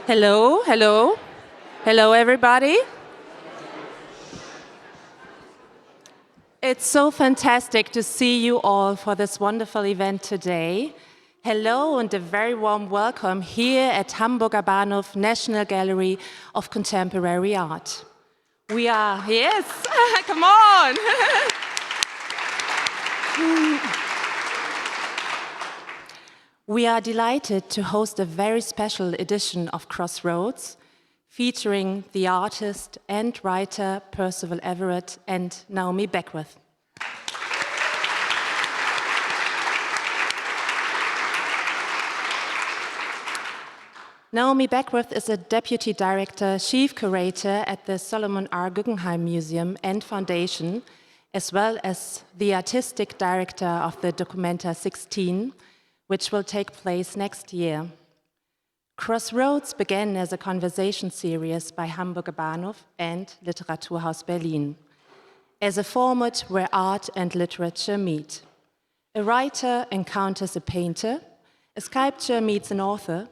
Hello, hello, hello everybody. It's so fantastic to see you all for this wonderful event today. Hello and a very warm welcome here at Hamburger Bahnhof National Gallery of Contemporary Art. We are, yes, come on. We are delighted to host a very special edition of Crossroads, featuring the artist and writer Percival Everett and Naomi Beckwith. Naomi Beckwith is a deputy director, chief curator at the Solomon R. Guggenheim Museum and Foundation, as well as the artistic director of the Documenta 16, which will take place next year. Crossroads began as a conversation series by Hamburger Bahnhof and Literaturhaus Berlin, as a format where art and literature meet. A writer encounters a painter, a sculptor meets an author,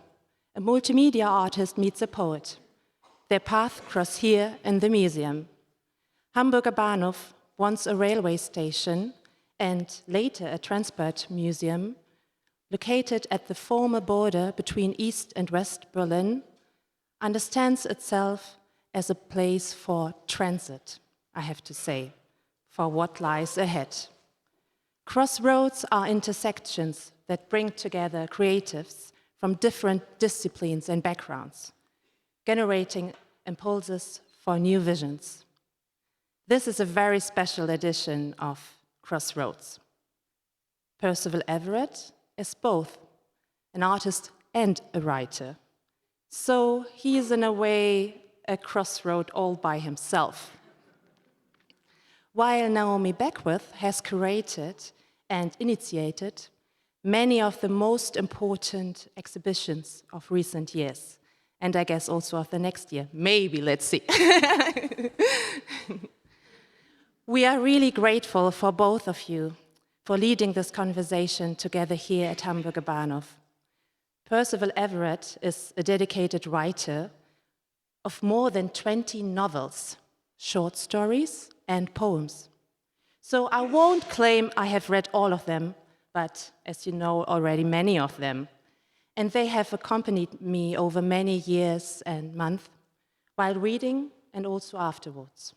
a multimedia artist meets a poet. Their paths cross here in the museum. Hamburger Bahnhof, once a railway station and later a transport museum, located at the former border between East and West Berlin, understands itself as a place for transit, I have to say, for what lies ahead. Crossroads are intersections that bring together creatives from different disciplines and backgrounds, generating impulses for new visions. This is a very special edition of Crossroads. Percival Everett is both an artist and a writer. So he is in a way a crossroad all by himself. While Naomi Beckwith has curated and initiated many of the most important exhibitions of recent years, and I guess also of the next year, maybe, let's see. We are really grateful for both of you for leading this conversation together here at Hamburger Bahnhof. Percival Everett is a dedicated writer of more than 20 novels, short stories, and poems. So I won't claim I have read all of them, but as you know already, many of them. And they have accompanied me over many years and months while reading and also afterwards.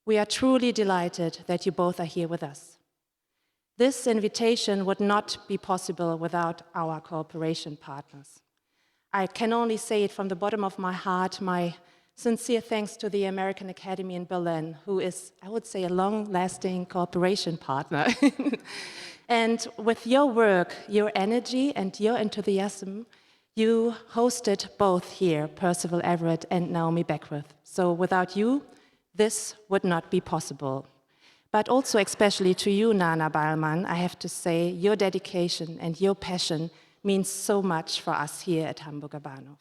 We are truly delighted that you both are here with us. This invitation would not be possible without our cooperation partners. I can only say it from the bottom of my heart, my sincere thanks to the American Academy in Berlin, who is, I would say, a long-lasting cooperation partner. And with your work, your energy, and your enthusiasm, you hosted both here, Percival Everett and Naomi Beckwith. So without you, this would not be possible. But also especially to you, Nana Ballmann, I have to say your dedication and your passion means so much for us here at Hamburger Bahnhof.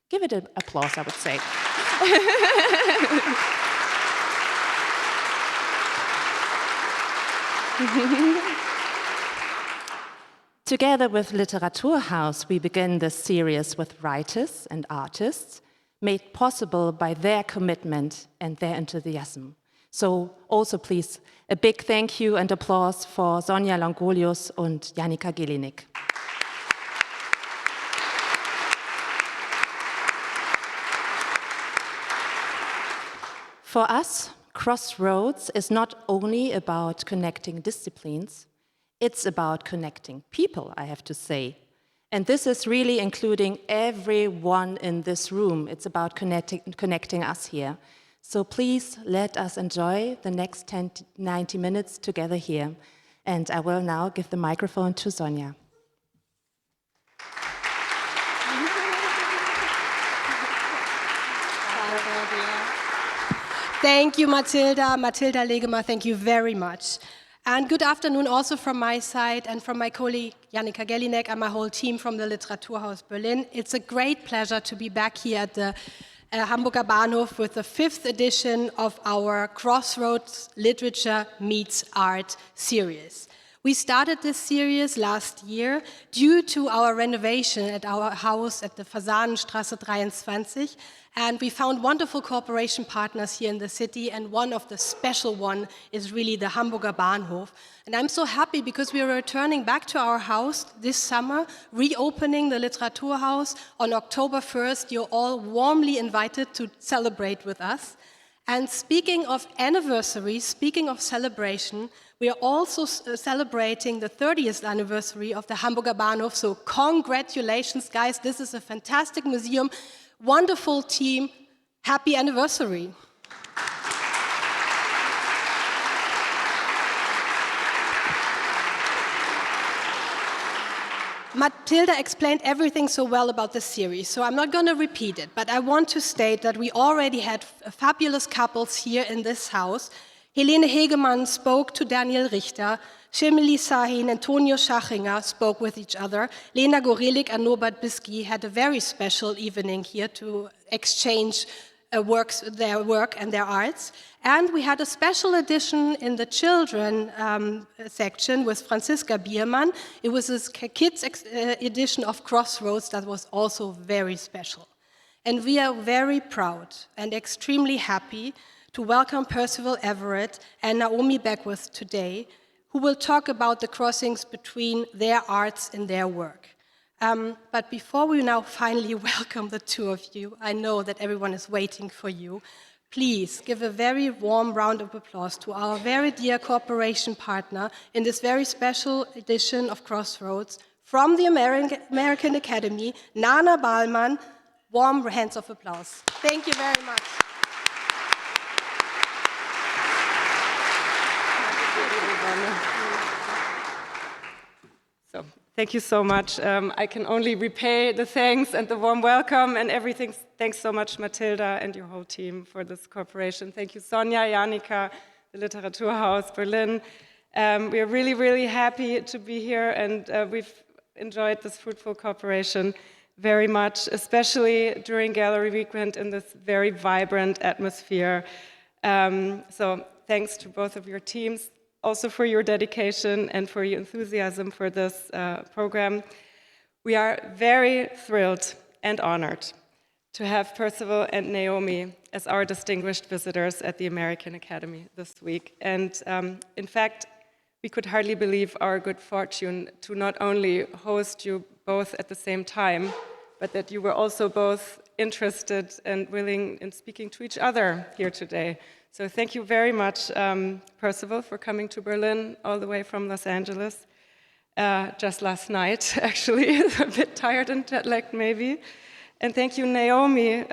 Give it an applause, I would say. Together with Literaturhaus, we begin this series with writers and artists, made possible by their commitment and their enthusiasm. So also please, a big thank you and applause for Sonja Langolius und Janika Gelinik. For us, Crossroads is not only about connecting disciplines, it's about connecting people, I have to say. And this is really including everyone in this room. It's about connecting us here. So please let us enjoy the next 90 minutes together here. And I will now give the microphone to Sonja. Thank you, Mathilda. Mathilda Legemer, thank you very much. And good afternoon also from my side and from my colleague Janika Gelinek and my whole team from the Literaturhaus Berlin. It's a great pleasure to be back here at the Hamburger Bahnhof with the 5th edition of our Crossroads Literature Meets Art series. We started this series last year due to our renovation at our house at the Fasanenstraße 23, and we found wonderful cooperation partners here in the city, and one of the special one is really the Hamburger Bahnhof. And I'm so happy because we are returning back to our house this summer, reopening the Literaturhaus on October 1st. You're all warmly invited to celebrate with us. And speaking of anniversary, speaking of celebration, we are also celebrating the 30th anniversary of the Hamburger Bahnhof. So congratulations, guys. This is a fantastic museum, wonderful team. Happy anniversary. Matilda explained everything so well about this series, so I'm not going to repeat it, but I want to state that we already had fabulous couples here in this house. Helene Hegemann spoke to Daniel Richter, Shimeli Sahin and Tonio Schachinger spoke with each other. Lena Gorelik and Norbert Bisky had a very special evening here to exchange their work and their arts. And we had a special edition in the children section with Franziska Biermann. It was a kids edition of Crossroads that was also very special. And we are very proud and extremely happy to welcome Percival Everett and Naomi Beckwith today, who will talk about the crossings between their arts and their work. But before we now finally welcome the two of you, I know that everyone is waiting for you. Please give a very warm round of applause to our very dear cooperation partner in this very special edition of Crossroads from the American Academy, Nana Ballmann. Warm hands of applause. Thank you very much. So, thank you so much. I can only repay the thanks and the warm welcome and everything. Thanks so much, Matilda, and your whole team for this cooperation. Thank you, Sonja, Janika, the Literaturhaus Berlin. We are really, really happy to be here, and we've enjoyed this fruitful cooperation very much, especially during Gallery Weekend in this very vibrant atmosphere. So thanks to both of your teams, also for your dedication and for your enthusiasm for this program. We are very thrilled and honored to have Percival and Naomi as our distinguished visitors at the American Academy this week. And in fact, we could hardly believe our good fortune to not only host you both at the same time, but that you were also both interested and willing in speaking to each other here today. So thank you very much, Percival, for coming to Berlin all the way from Los Angeles. Just last night, actually, a bit tired and jet-lagged maybe. And thank you, Naomi,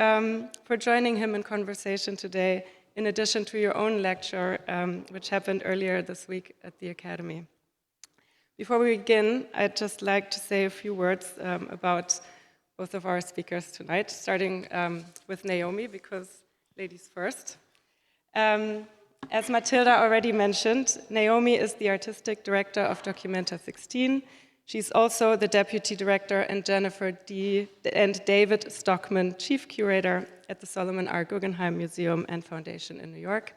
for joining him in conversation today, in addition to your own lecture, which happened earlier this week at the Academy. Before we begin, I'd just like to say a few words about both of our speakers tonight, starting with Naomi, because ladies first. As Matilda already mentioned, Naomi is the artistic director of Documenta 16. She's also the deputy director and Jennifer and David Stockman chief curator at the Solomon R. Guggenheim Museum and Foundation in New York,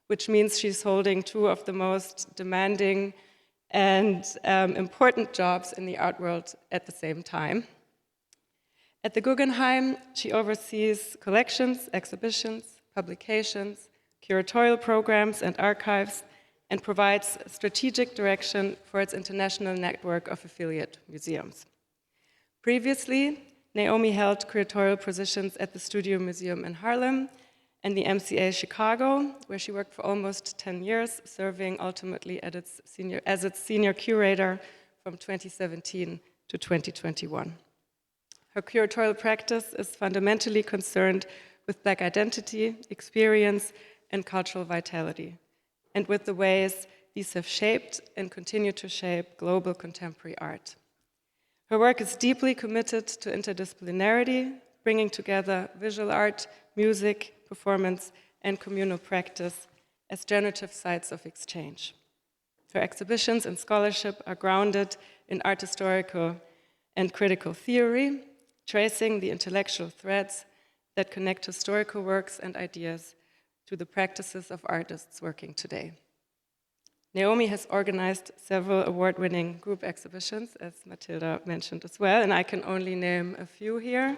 which means she's holding two of the most demanding and important jobs in the art world at the same time. At the Guggenheim, she oversees collections, exhibitions, publications, curatorial programs and archives, and provides strategic direction for its international network of affiliate museums. Previously, Naomi held curatorial positions at the Studio Museum in Harlem and the MCA Chicago, where she worked for almost 10 years, serving ultimately as its senior curator from 2017 to 2021. Her curatorial practice is fundamentally concerned with Black identity, experience, and cultural vitality, and with the ways these have shaped and continue to shape global contemporary art. Her work is deeply committed to interdisciplinarity, bringing together visual art, music, performance, and communal practice as generative sites of exchange. Her exhibitions and scholarship are grounded in art historical and critical theory, tracing the intellectual threads that connect historical works and ideas to the practices of artists working today. Naomi has organized several award-winning group exhibitions, as Matilda mentioned as well, and I can only name a few here.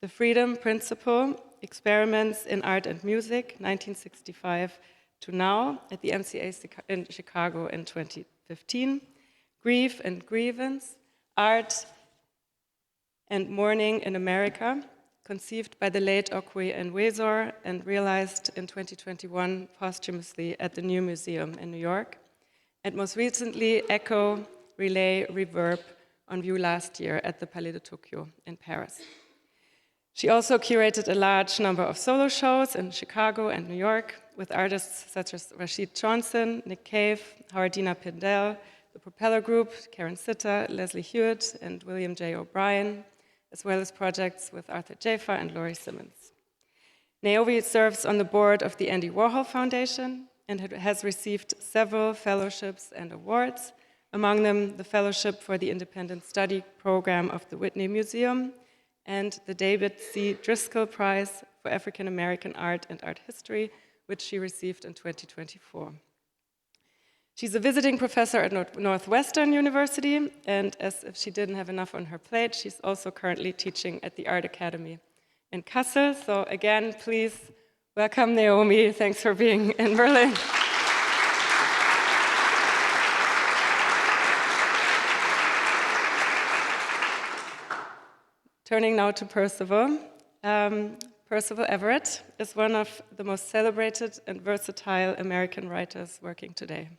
The Freedom Principle, Experiments in Art and Music, 1965 to now, at the MCA in Chicago in 2015. Grief and Grievance, Art and Mourning in America, conceived by the late Okwe Enwezor and realized in 2021 posthumously at the New Museum in New York. And most recently, Echo, Relay, Reverb, on view last year at the Palais de Tokyo in Paris. She also curated a large number of solo shows in Chicago and New York with artists such as Rashid Johnson, Nick Cave, Howardina Pindell, the Propeller Group, Karen Sitter, Leslie Hewitt, and William J. O'Brien, as well as projects with Arthur Jafa and Laurie Simmons. Naomi serves on the board of the Andy Warhol Foundation and has received several fellowships and awards, among them the Fellowship for the Independent Study Program of the Whitney Museum and the David C. Driscoll Prize for African American Art and Art History, which she received in 2024. She's a visiting professor at Northwestern University, and as if she didn't have enough on her plate, she's also currently teaching at the Art Academy in Kassel. So again, please welcome Naomi. Thanks for being in Berlin. Turning now to Percival. Percival Everett is one of the most celebrated and versatile American writers working today.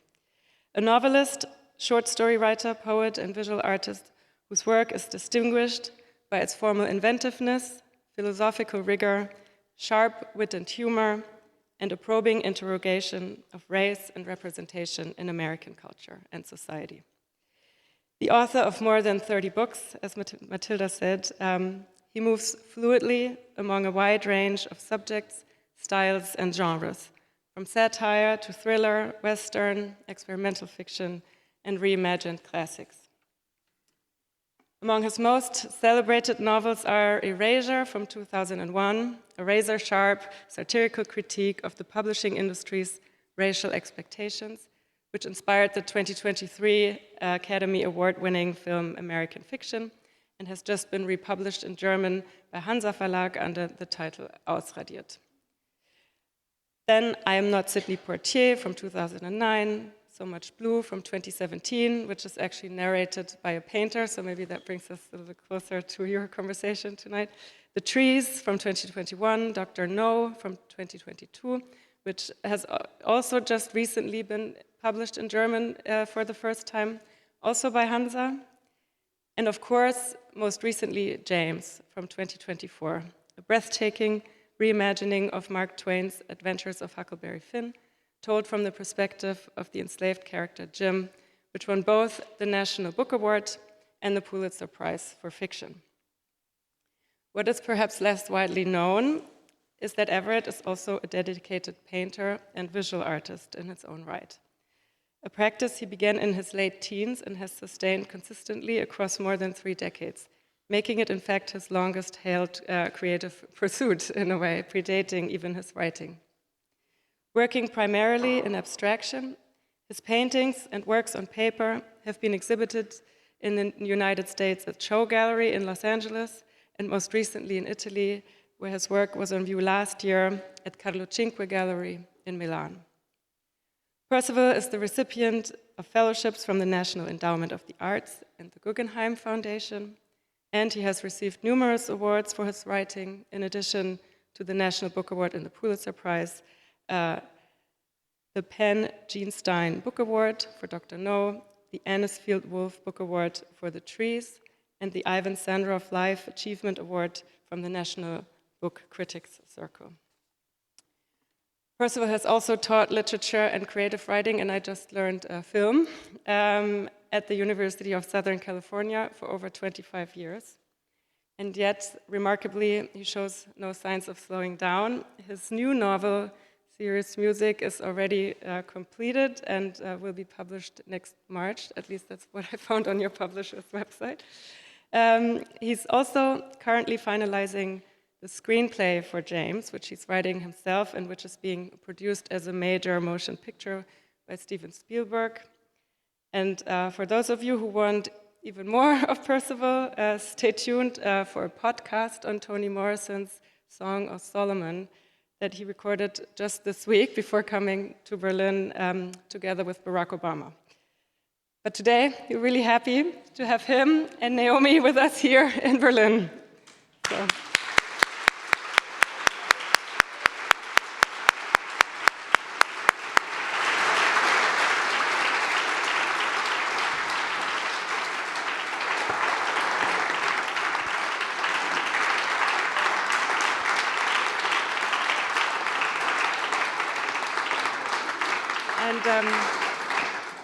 A novelist, short story writer, poet, and visual artist whose work is distinguished by its formal inventiveness, philosophical rigor, sharp wit and humor, and a probing interrogation of race and representation in American culture and society. The author of more than 30 books, as Matilda said, he moves fluidly among a wide range of subjects, styles, and genres, from satire to thriller, Western, experimental fiction, and reimagined classics. Among his most celebrated novels are Erasure from 2001, a razor-sharp satirical critique of the publishing industry's racial expectations, which inspired the 2023 Academy Award-winning film American Fiction and has just been republished in German by Hansa Verlag under the title Ausradiert. Then I Am Not Sidney Poitier from 2009, So Much Blue from 2017, which is actually narrated by a painter, so maybe that brings us a little closer to your conversation tonight. The Trees from 2021, Dr. No from 2022, which has also just recently been published in German for the first time, also by Hansa. And of course, most recently, James from 2024, a breathtaking reimagining of Mark Twain's Adventures of Huckleberry Finn, told from the perspective of the enslaved character Jim, which won both the National Book Award and the Pulitzer Prize for Fiction. What is perhaps less widely known is that Everett is also a dedicated painter and visual artist in his own right. A practice he began in his late teens and has sustained consistently across more than 3 decades, making it, in fact, his longest-held creative pursuit, in a way, predating even his writing. Working primarily in abstraction, his paintings and works on paper have been exhibited in the United States at Show Gallery in Los Angeles, and most recently in Italy, where his work was on view last year at Carlo Cinque Gallery in Milan. Percival is the recipient of fellowships from the National Endowment of the Arts and the Guggenheim Foundation, and he has received numerous awards for his writing, in addition to the National Book Award and the Pulitzer Prize, the Penn Gene Stein Book Award for Dr. No, the Anisfield Wolf Book Award for The Trees, and the Ivan Sandroff Life Achievement Award from the National Book Critics Circle. Percival has also taught literature and creative writing, and I just learned film, at the University of Southern California for over 25 years. And yet, remarkably, he shows no signs of slowing down. His new novel, Serious Music, is already completed and will be published next March. At least that's what I found on your publisher's website. He's also currently finalizing the screenplay for James, which he's writing himself and which is being produced as a major motion picture by Steven Spielberg. And for those of you who want even more of Percival, stay tuned for a podcast on Toni Morrison's Song of Solomon that he recorded just this week before coming to Berlin together with Barack Obama. But today, we're really happy to have him and Naomi with us here in Berlin. So.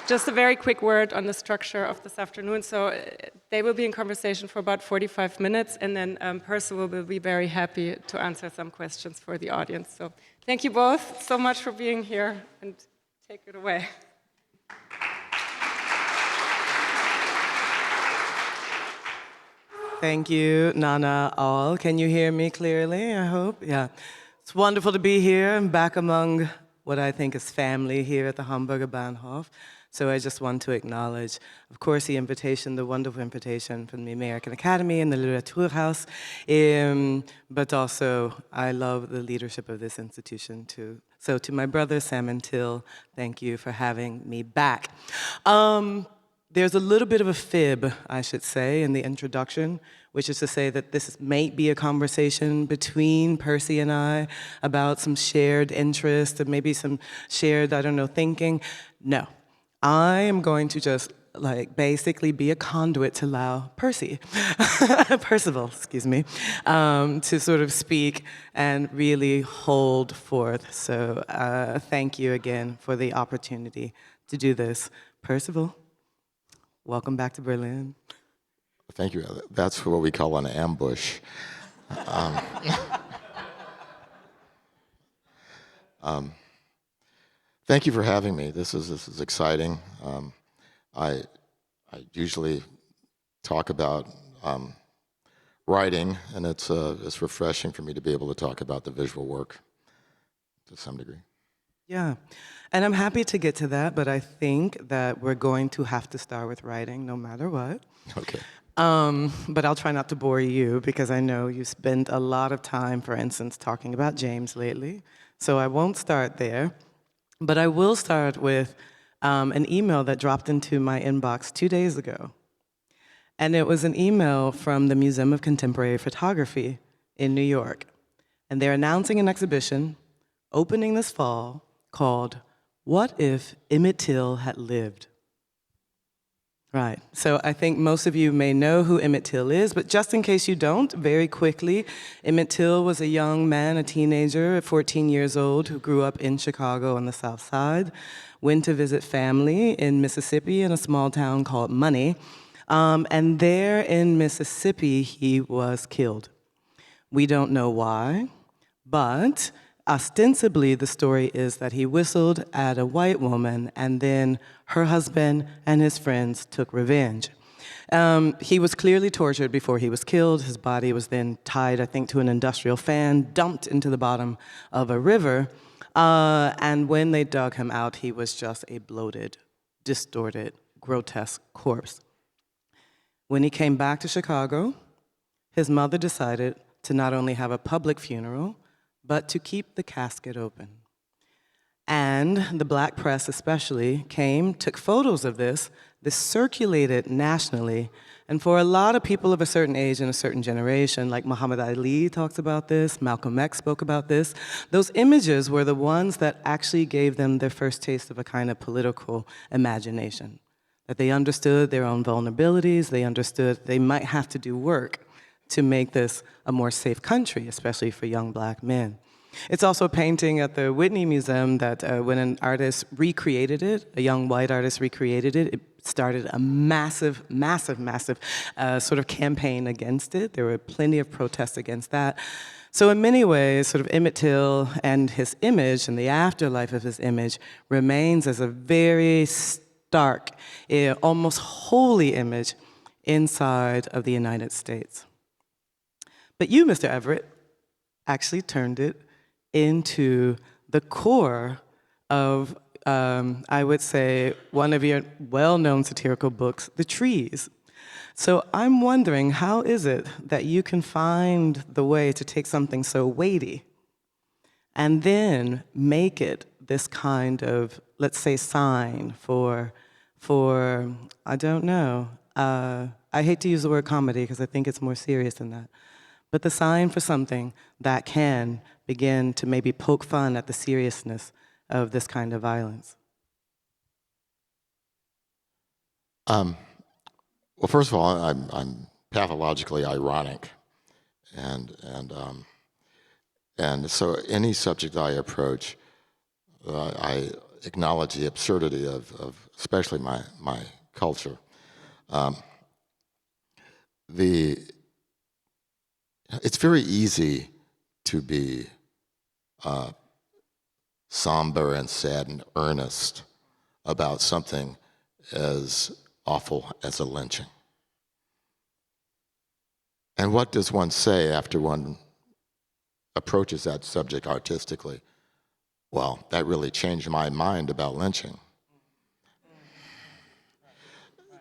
Just a very quick word on the structure of this afternoon. So they will be in conversation for about 45 minutes, and then Percival will be very happy to answer some questions for the audience. So thank you both so much for being here, and take it away. Thank you, Nana, all. Can you hear me clearly, I hope? Yeah. It's wonderful to be here and back among what I think is family here at the Hamburger Bahnhof. So I just want to acknowledge, of course, the invitation, the wonderful invitation from the American Academy and the Literaturhaus, but also I love the leadership of this institution too. So to my brother Sam and Till, thank you for having me back. There's a little bit of a fib, I should say, in the introduction, which is to say that this may be a conversation between Percy and I about some shared interest and maybe some shared, I don't know, thinking. No. I am going to just basically be a conduit to allow Percival, excuse me, to sort of speak and really hold forth. So thank you again for the opportunity to do this. Percival, welcome back to Berlin. Thank you. That's what we call an ambush. Thank you for having me. This is exciting. I usually talk about writing, and it's refreshing for me to be able to talk about the visual work to some degree. Yeah, and I'm happy to get to that, but I think that we're going to have to start with writing no matter what. Okay. But I'll try not to bore you because I know you spend a lot of time, for instance, talking about James lately. So I won't start there. But I will start with an email that dropped into my inbox 2 days ago. And it was an email from the Museum of Contemporary Photography in New York. And they're announcing an exhibition opening this fall called What If Emmett Till Had Lived? Right, so I think most of you may know who Emmett Till is, but just in case you don't, very quickly, Emmett Till was a young man, a teenager, 14 years old, who grew up in Chicago on the South Side, went to visit family in Mississippi in a small town called Money, and there in Mississippi, he was killed. We don't know why, but ostensibly, the story is that he whistled at a white woman, and then her husband and his friends took revenge. He was clearly tortured before he was killed. His body was then tied, I think, to an industrial fan, dumped into the bottom of a river, and when they dug him out, he was just a bloated, distorted, grotesque corpse. When he came back to Chicago, his mother decided to not only have a public funeral, but to keep the casket open. And the black press especially came, took photos of this circulated nationally, and for a lot of people of a certain age and a certain generation, like Muhammad Ali talks about this, Malcolm X spoke about this, those images were the ones that actually gave them their first taste of a kind of political imagination, that they understood their own vulnerabilities, they understood they might have to do work to make this a more safe country, especially for young black men. It's also a painting at the Whitney Museum that when an artist recreated it, a young white artist recreated it, it started a massive sort of campaign against it. There were plenty of protests against that. So in many ways, sort of Emmett Till and his image and the afterlife of his image remains as a very stark, almost holy image inside of the United States. But you, Mr. Everett, actually turned it into the core of I would say, one of your well-known satirical books, The Trees. So I'm wondering, how is it that you can find the way to take something so weighty and then make it this kind of, let's say, sign for I don't know, I hate to use the word comedy because I think it's more serious than that, but the sign for something that can begin to maybe poke fun at the seriousness of this kind of violence? Well, first of all, I'm pathologically ironic, and so any subject I approach, I acknowledge the absurdity of especially my culture. It's very easy to be somber and sad and earnest about something as awful as a lynching. And what does one say after one approaches that subject artistically? Well, that really changed my mind about lynching.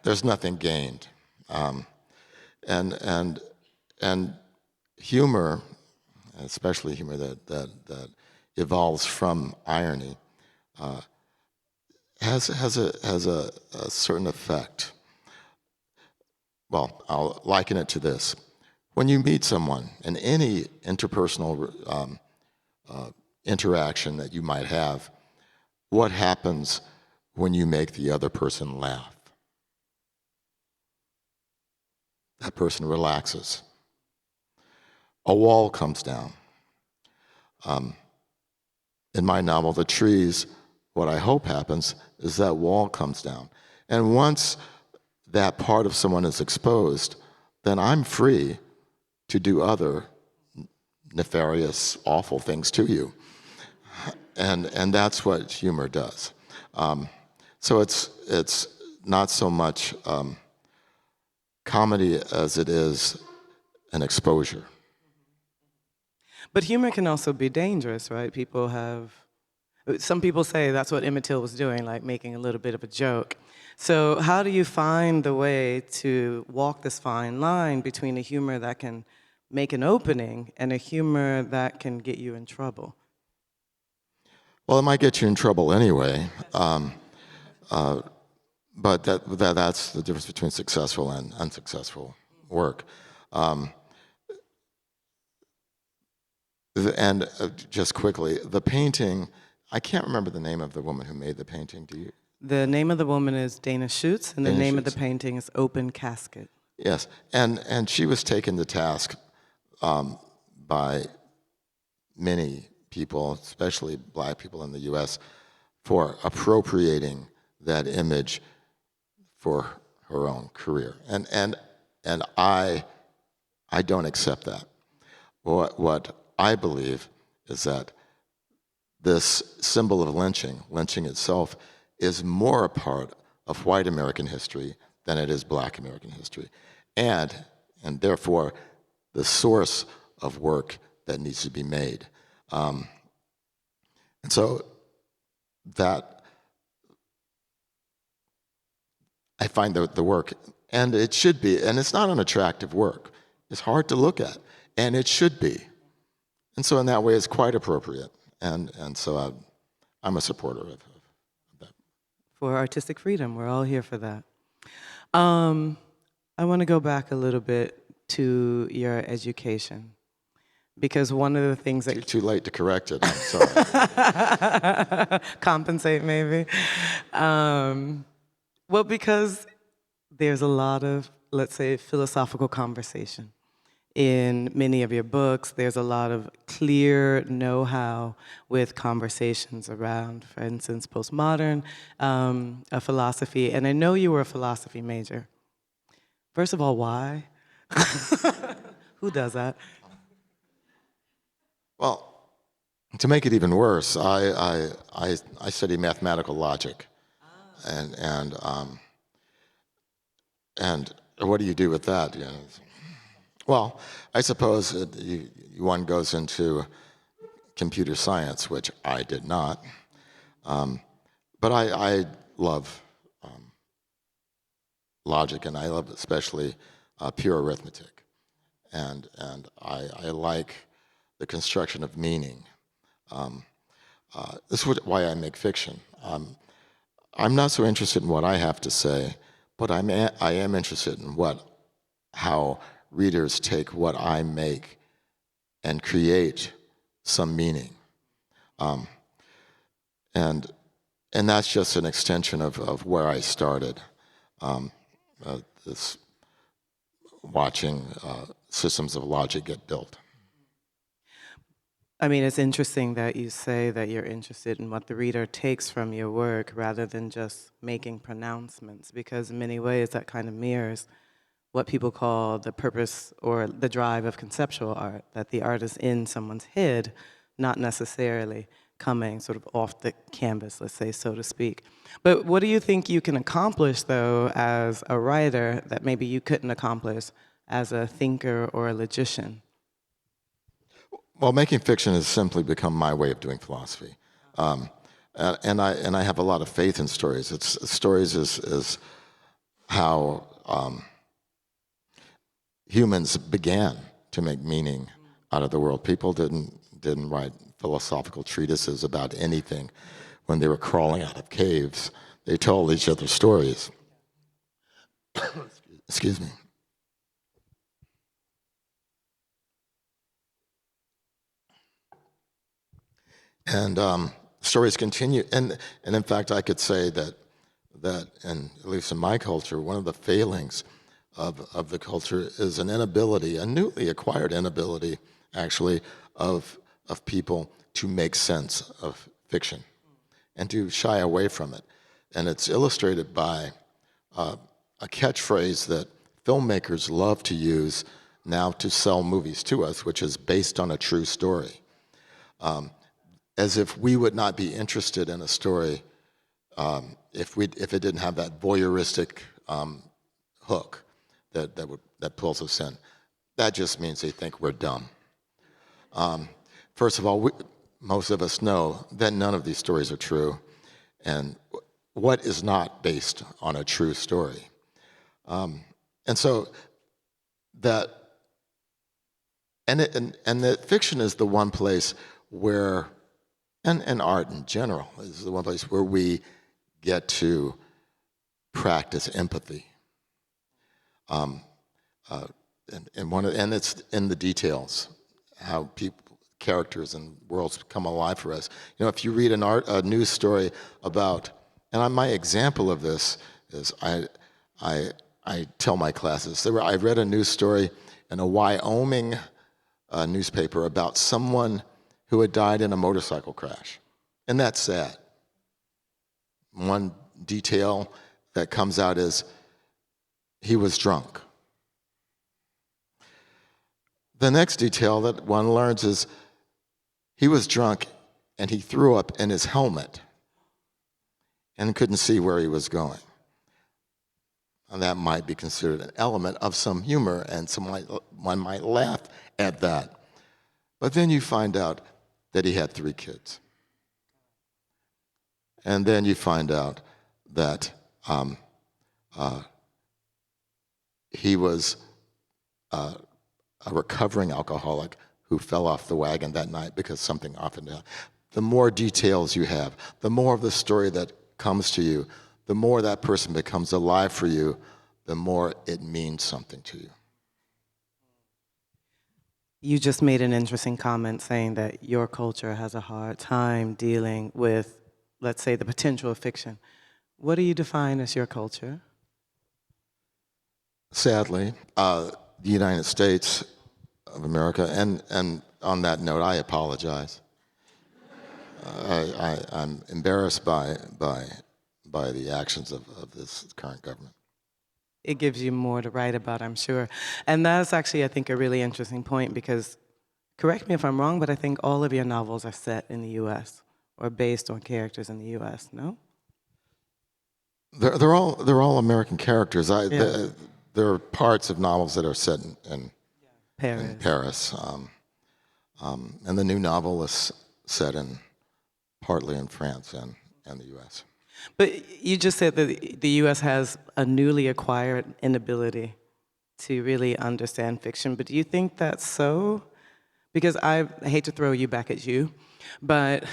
There's nothing gained. And humor, especially humor that evolves from irony, has a certain effect. Well, I'll liken it to this. When you meet someone in any interpersonal interaction that you might have, what happens when you make the other person laugh? That person relaxes. A wall comes down. In my novel, The Trees, what I hope happens is that wall comes down. And once that part of someone is exposed, then I'm free to do other nefarious, awful things to you. And that's what humor does. So it's not so much comedy as it is an exposure. But humor can also be dangerous, right? Some people say that's what Emmett Till was doing, like making a little bit of a joke. So how do you find the way to walk this fine line between a humor that can make an opening and a humor that can get you in trouble? Well, it might get you in trouble anyway, but that's the difference between successful and unsuccessful work. And just quickly, the painting, I can't remember the name of the woman who made the painting. Do you? The name of the woman is Dana Schutz, and the name of the painting is Open Casket. Yes, and she was taken to task by many people, especially black people in the U.S., for appropriating that image for her own career. And I don't accept that. What I believe is that this symbol of lynching itself, is more a part of white American history than it is black American history. And therefore, the source of work that needs to be made. And so that, I find the work, and it should be, and it's not an attractive work. It's hard to look at, and it should be. And so in that way, it's quite appropriate. And so I'm a supporter of that. For artistic freedom, we're all here for that. I want to go back a little bit to your education, because one of the things that... Too late to correct it, I'm sorry. Compensate, maybe. Well, because there's a lot of, let's say, philosophical conversation in many of your books. There's a lot of clear know-how with conversations around, for instance, postmodern philosophy. And I know you were a philosophy major. First of all, why? Who does that? Well, to make it even worse, I study mathematical logic, and what do you do with that? You know? Well, I suppose one goes into computer science, which I did not. but I love logic, and I love especially pure arithmetic, and I like the construction of meaning. This is why I make fiction. I'm not so interested in what I have to say, but I am interested in how readers take what I make and create some meaning. And that's just an extension of where I started. This watching systems of logic get built. I mean, it's interesting that you say that you're interested in what the reader takes from your work rather than just making pronouncements, because in many ways that kind of mirrors what people call the purpose or the drive of conceptual art, that the art is in someone's head, not necessarily coming sort of off the canvas, let's say, so to speak. But what do you think you can accomplish, though, as a writer that maybe you couldn't accomplish as a thinker or a logician? Well, making fiction has simply become my way of doing philosophy, and I have a lot of faith in stories. Stories is how humans began to make meaning out of the world. People didn't write philosophical treatises about anything when they were crawling out of caves. They told each other stories. Excuse me. And stories continue, and in fact, I could say that, and at least in my culture, one of the failings of the culture is an inability, a newly acquired inability, actually, of people to make sense of fiction and to shy away from it. And it's illustrated by a catchphrase that filmmakers love to use now to sell movies to us, which is based on a true story. As if we would not be interested in a story if it didn't have that voyeuristic hook that pulls us in. That just means they think we're dumb. First of all, most of us know that none of these stories are true, and what is not based on a true story. And so that, and that fiction is the one place where, and art in general, is the one place where we get to practice empathy. And it's in the details, how characters and worlds come alive for us. You know, if you read a news story about, and my example of this is I tell my classes, I read a news story in a Wyoming newspaper about someone who had died in a motorcycle crash. And that's sad. One detail that comes out is he was drunk. The next detail that one learns is he was drunk and he threw up in his helmet and couldn't see where he was going. And that might be considered an element of some humor, and one might laugh at that. But then you find out that he had 3 kids. And then you find out that he was a recovering alcoholic who fell off the wagon that night because something often happened. The more details you have, the more of the story that comes to you, the more that person becomes alive for you, the more it means something to you. You just made an interesting comment saying that your culture has a hard time dealing with, let's say, the potential of fiction. What do you define as your culture? Sadly, the United States of America, and on that note, I apologize. I'm embarrassed by the actions of this current government. It gives you more to write about, I'm sure. And that's actually, I think, a really interesting point because, correct me if I'm wrong, but I think all of your novels are set in the U.S. or based on characters in the U.S., no? They're all American characters. There are parts of novels that are set in Paris. And the new novel is set partly in France and the U.S. But you just said that the U.S. has a newly acquired inability to really understand fiction, but do you think that's so? Because I hate to throw you back at you, but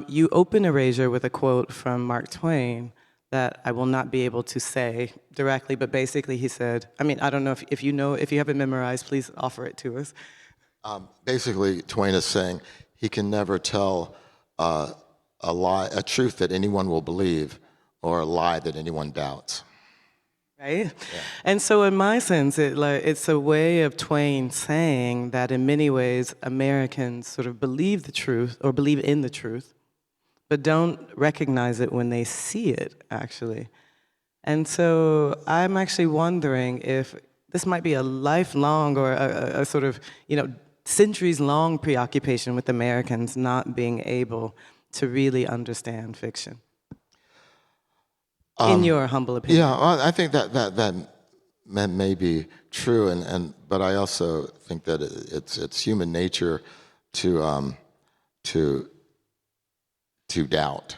you open Erasure with a quote from Mark Twain that I will not be able to say directly, but basically he said, I mean, I don't know if you know, if you have it memorized, please offer it to us. Basically, Twain is saying he can never tell a lie, a truth that anyone will believe, or a lie that anyone doubts. Right? Yeah. And so in my sense, it's a way of Twain saying that in many ways, Americans sort of believe the truth, or believe in the truth, but don't recognize it when they see it, actually. And so I'm actually wondering if this might be a lifelong or a sort of, centuries-long preoccupation with Americans not being able to really understand fiction. In your humble opinion. Yeah, well, I think that may be true, but I also think that it's human nature to doubt.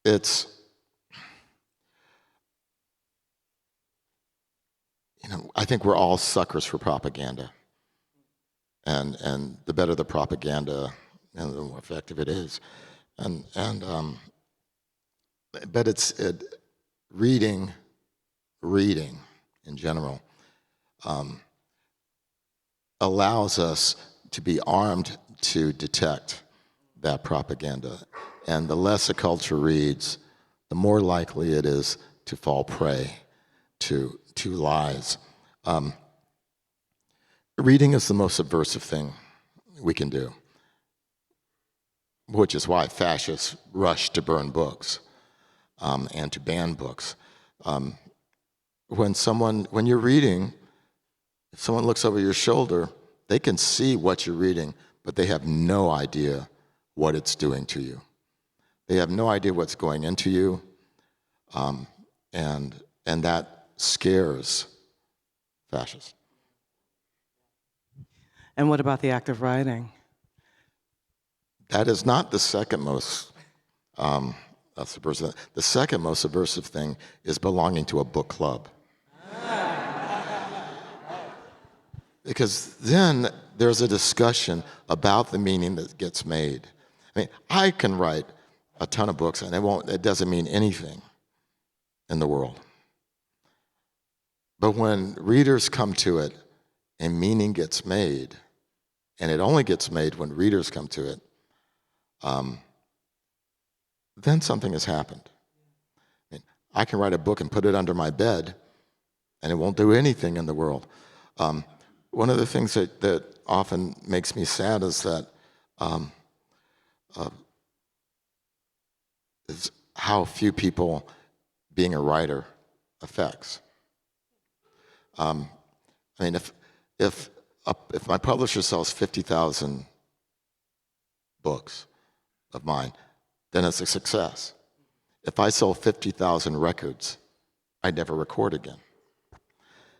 It's I think we're all suckers for propaganda, and the better the propaganda, and the more effective it is. But reading in general allows us to be armed to detect that propaganda. And the less a culture reads, the more likely it is to fall prey to lies. Reading is the most subversive thing we can do, which is why fascists rush to burn books and to ban books. When you're reading, if someone looks over your shoulder, they can see what you're reading, but they have no idea what it's doing to you. They have no idea what's going into you, and that scares fascists. And what about the act of writing? That is not the second most subversive. The second most subversive thing is belonging to a book club. Because then there's a discussion about the meaning that gets made. I mean, I can write a ton of books and it doesn't mean anything in the world. But when readers come to it and meaning gets made, and it only gets made when readers come to it, then something has happened. I mean, I can write a book and put it under my bed, and it won't do anything in the world. One of the things that often makes me sad is that is how few people being a writer affects. I mean, if my publisher sells 50,000 books of mine, then it's a success. If I sell 50,000 records, I'd never record again.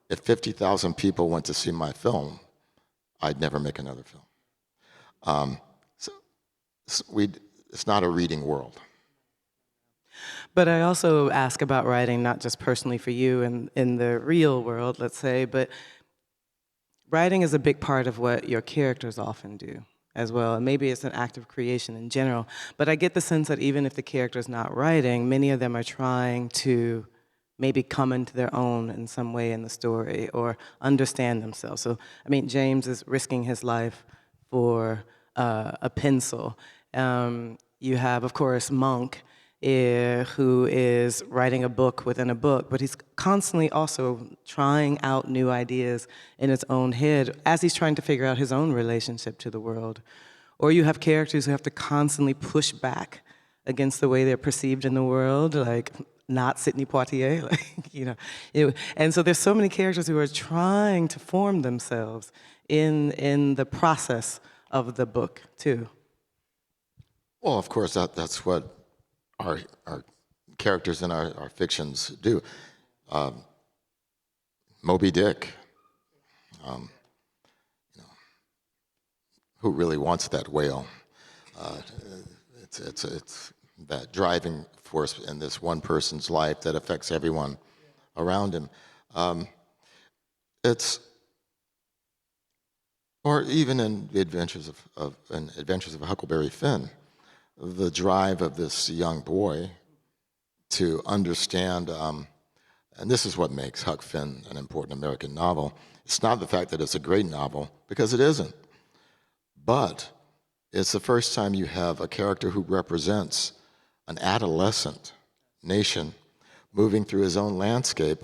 If 50,000 people went to see my film, I'd never make another film. It's not a reading world. But I also ask about writing, not just personally for you in the real world, let's say, but writing is a big part of what your characters often do as well. And maybe it's an act of creation in general. But I get the sense that even if the character's not writing, many of them are trying to maybe come into their own in some way in the story or understand themselves. So, I mean, James is risking his life for a pencil. You have, of course, Monk, who is writing a book within a book, but he's constantly also trying out new ideas in his own head as he's trying to figure out his own relationship to the world. Or you have characters who have to constantly push back against the way they're perceived in the world, like not Sidney Poitier, and so there's so many characters who are trying to form themselves in the process of the book too. Well, of course, that's what our characters in our fictions do. Moby Dick, who really wants that whale It's that driving force in this one person's life that affects everyone around him. Or even in the Adventures of Huckleberry Finn, the drive of this young boy to understand, and this is what makes Huck Finn an important American novel. It's not the fact that it's a great novel, because it isn't, but it's the first time you have a character who represents an adolescent nation moving through his own landscape,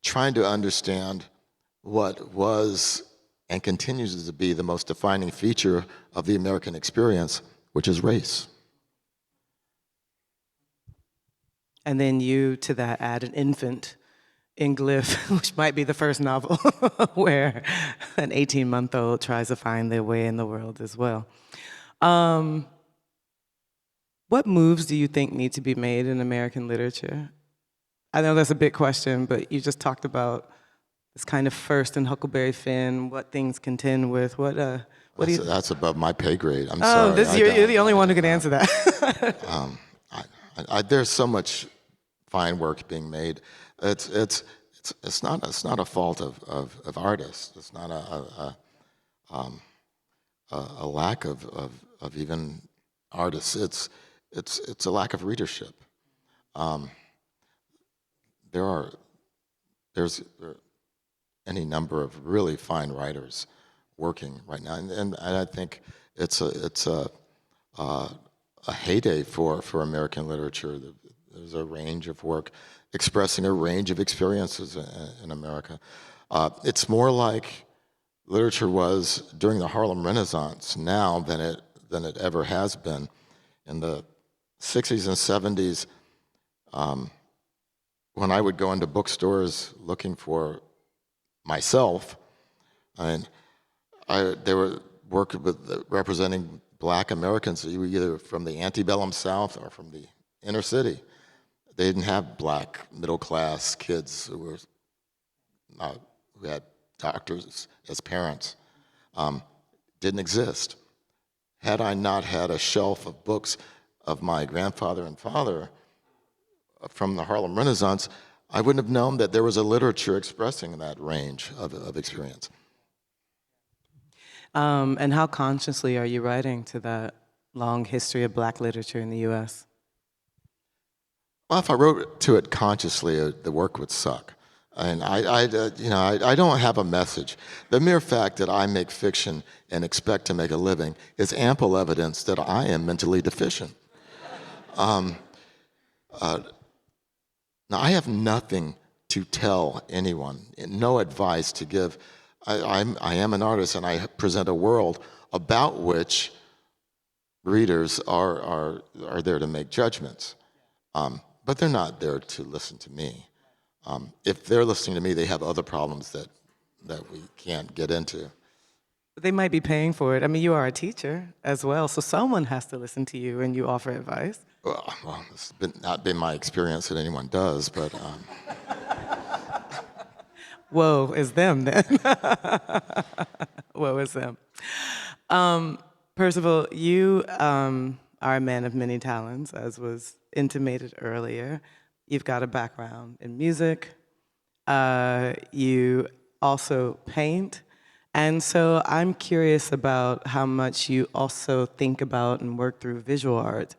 trying to understand what was and continues to be the most defining feature of the American experience, which is race. And then you, to that, add an infant in Glyph, which might be the first novel where an 18-month-old tries to find their way in the world as well. What moves do you think need to be made in American literature? I know that's a big question, but you just talked about this kind of first in Huckleberry Finn, what things contend with. What do you? That's above my pay grade. I'm sorry. You're the only one who can answer that. There's so much fine work being made. It's not a fault of artists. It's not a lack of even artists. It's a lack of readership. There's any number of really fine writers working right now, and I think it's a heyday for American literature. There's a range of work expressing a range of experiences in America. It's more like literature was during the Harlem Renaissance now than it ever has been. In the 60s and 70s, when I would go into bookstores looking for myself, they were working with representing Black Americans, either from the antebellum South or from the inner city. They didn't have Black middle-class kids who had doctors as parents. Didn't exist. Had I not had a shelf of books of my grandfather and father from the Harlem Renaissance, I wouldn't have known that there was a literature expressing that range of experience. And how consciously are you writing to that long history of Black literature in the U.S.? Well, if I wrote to it consciously, the work would suck. And I don't have a message. The mere fact that I make fiction and expect to make a living is ample evidence that I am mentally deficient. Now, I have nothing to tell anyone, no advice to give. I am an artist, and I present a world about which readers are there to make judgments. But they're not there to listen to me. If they're listening to me, they have other problems that we can't get into. They might be paying for it. I mean, you are a teacher as well, so someone has to listen to you and you offer advice. Well, it's not been my experience that anyone does, but... Woe is them, then. Woe is them. Percival, you are a man of many talents, as was intimated earlier. You've got a background in music. You also paint. And so I'm curious about how much you also think about and work through visual art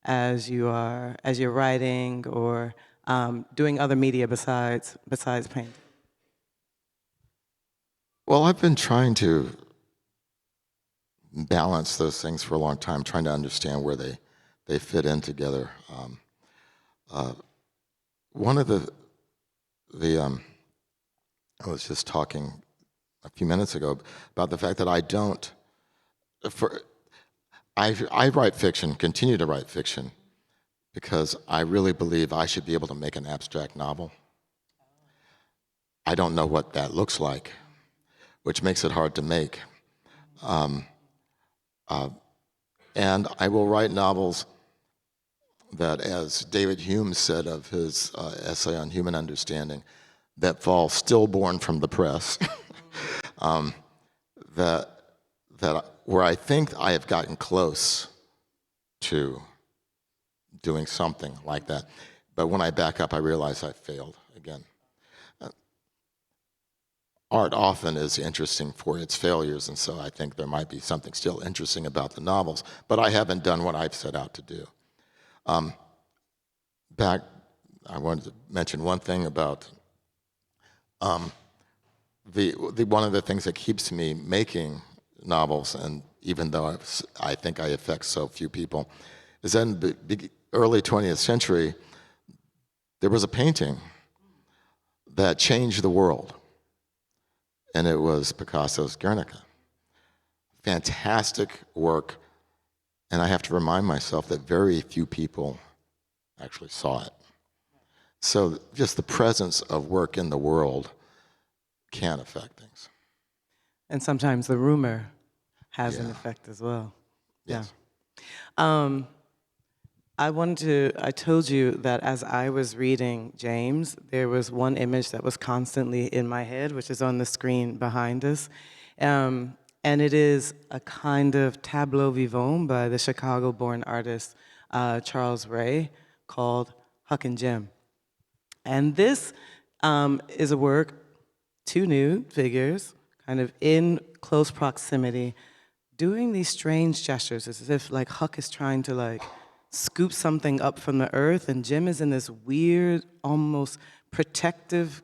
as you're writing or doing other media besides painting. Well, I've been trying to balance those things for a long time, trying to understand where they fit in together. One of the I was just talking a few minutes ago about the fact that I write fiction, continue to write fiction, because I really believe I should be able to make an abstract novel. I don't know what that looks like, which makes it hard to make. And I will write novels that, as David Hume said of his essay on human understanding, that fall stillborn from the press, that where I think I have gotten close to doing something like that. But when I back up, I realize I failed again. Art often is interesting for its failures, and so I think there might be something still interesting about the novels, but I haven't done what I've set out to do. I wanted to mention one thing about one of the things that keeps me making novels, and even though I think I affect so few people, is that in the early 20th century, there was a painting that changed the world. And it was Picasso's Guernica. Fantastic work, and I have to remind myself that very few people actually saw it. So just the presence of work in the world can affect things. And sometimes the rumor has an effect as well. Yes. Yeah. I told you that as I was reading James, there was one image that was constantly in my head, which is on the screen behind us. And it is a kind of tableau vivant by the Chicago-born artist Charles Ray called Huck and Jim. And this is a work, two nude figures, kind of in close proximity, doing these strange gestures, as if like Huck is trying to like scoop something up from the earth, and Jim is in this weird, almost protective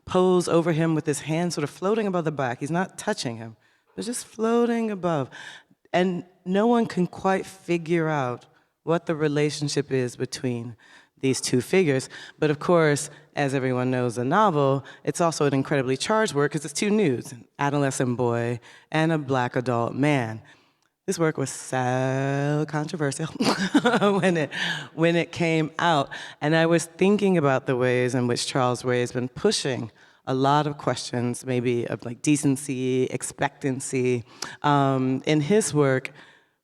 pose over him with his hand sort of floating above the back. He's not touching him, but just floating above. And no one can quite figure out what the relationship is between these two figures. But of course, as everyone knows, a novel, it's also an incredibly charged work because it's two nudes, an adolescent boy and a black adult man. This work was so controversial when it came out. And I was thinking about the ways in which Charles Ray has been pushing a lot of questions, maybe of like decency, expectancy, in his work.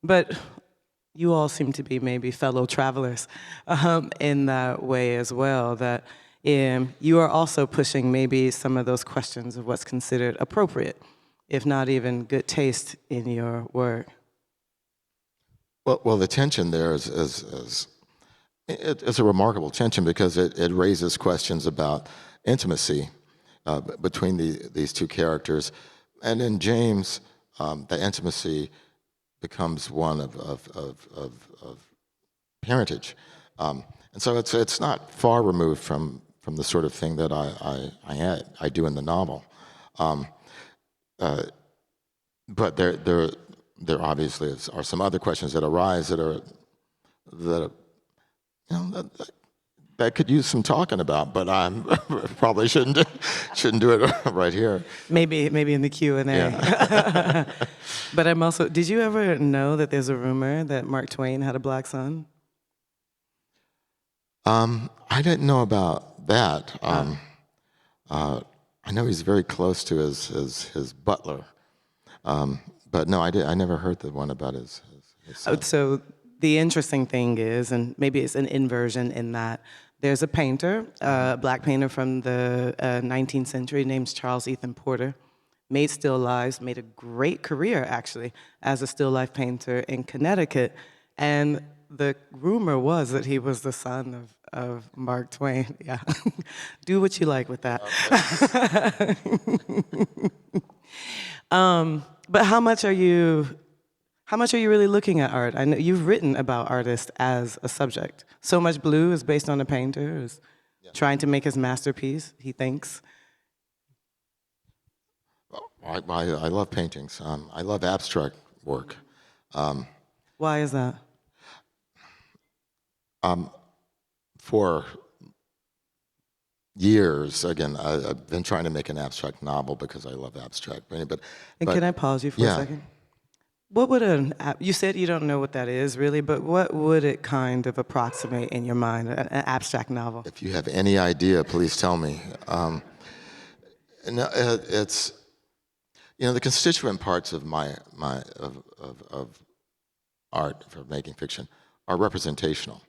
But you all seem to be maybe fellow travelers in that way as well, that you are also pushing maybe some of those questions of what's considered appropriate, if not even good taste in your work. Well, the tension there is a remarkable tension because it raises questions about intimacy between these two characters, and in James, the intimacy becomes one of parentage, and so it's not far removed from the sort of thing that I do in the novel, but there obviously are some other questions that arise that could use some talking about, but I probably shouldn't do it right here. Maybe in the Q&A. Yeah. But I'm also, did you ever know that there's a rumor that Mark Twain had a black son? I didn't know about that. I know he's very close to his butler. But no, I never heard the one about his son. So the interesting thing is, and maybe it's an inversion in that, there's a painter, a black painter from the 19th century named Charles Ethan Porter, made still lifes, made a great career actually as a still life painter in Connecticut. And the rumor was that he was the son of Mark Twain. Yeah, do what you like with that. Okay. But how much are you really looking at art? I know you've written about artists as a subject. So Much Blue is based on a painter who's trying to make his masterpiece, he thinks. I love paintings. I love abstract work. Why is that? For years, again, I've been trying to make an abstract novel because I love abstract painting. But can I pause you for a second? What would you said you don't know what that is really, but what would it kind of approximate in your mind, an abstract novel? If you have any idea, please tell me. It's, the constituent parts of of art for making fiction are representational.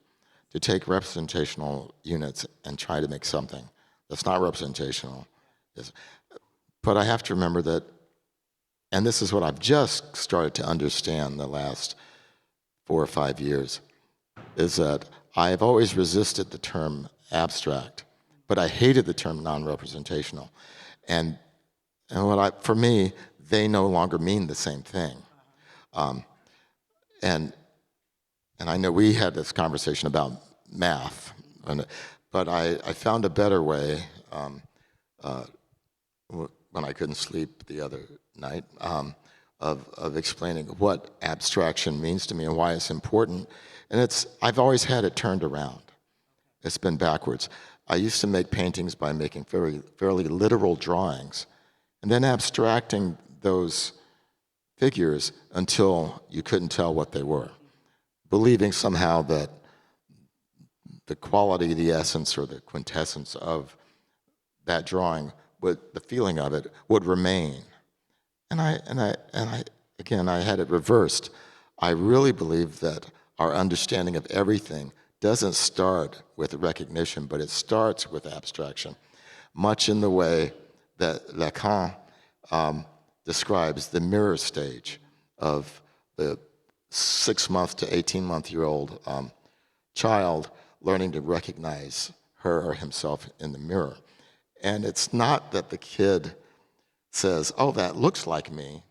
To take representational units and try to make something that's not representational. But I have to remember that, and this is what I've just started to understand the last 4 or 5 years, is that I've always resisted the term abstract, but I hated the term non-representational. And for me, they no longer mean the same thing. And I know we had this conversation about math, but I found a better way when I couldn't sleep the other night of explaining what abstraction means to me and why it's important. And I've always had it turned around. It's been backwards. I used to make paintings by making fairly literal drawings and then abstracting those figures until you couldn't tell what they were, believing somehow that the quality, the essence, or the quintessence of that drawing, the feeling of it, would remain. And I had it reversed. I really believe that our understanding of everything doesn't start with recognition, but it starts with abstraction, much in the way that Lacan describes the mirror stage of the 6-month to 18-month-year-old child learning to recognize her or himself in the mirror. And it's not that the kid says, oh, that looks like me.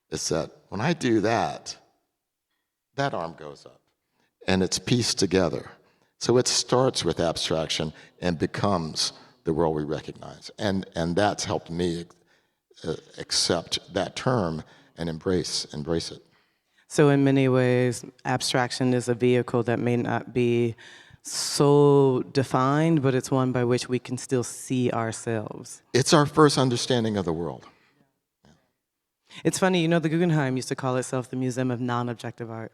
It's that when I do that, that arm goes up. And it's pieced together. So it starts with abstraction and becomes the world we recognize. And that's helped me accept that term and embrace it. So in many ways, abstraction is a vehicle that may not be so defined, but it's one by which we can still see ourselves. It's our first understanding of the world. Yeah. It's funny, the Guggenheim used to call itself the Museum of Non-Objective Art.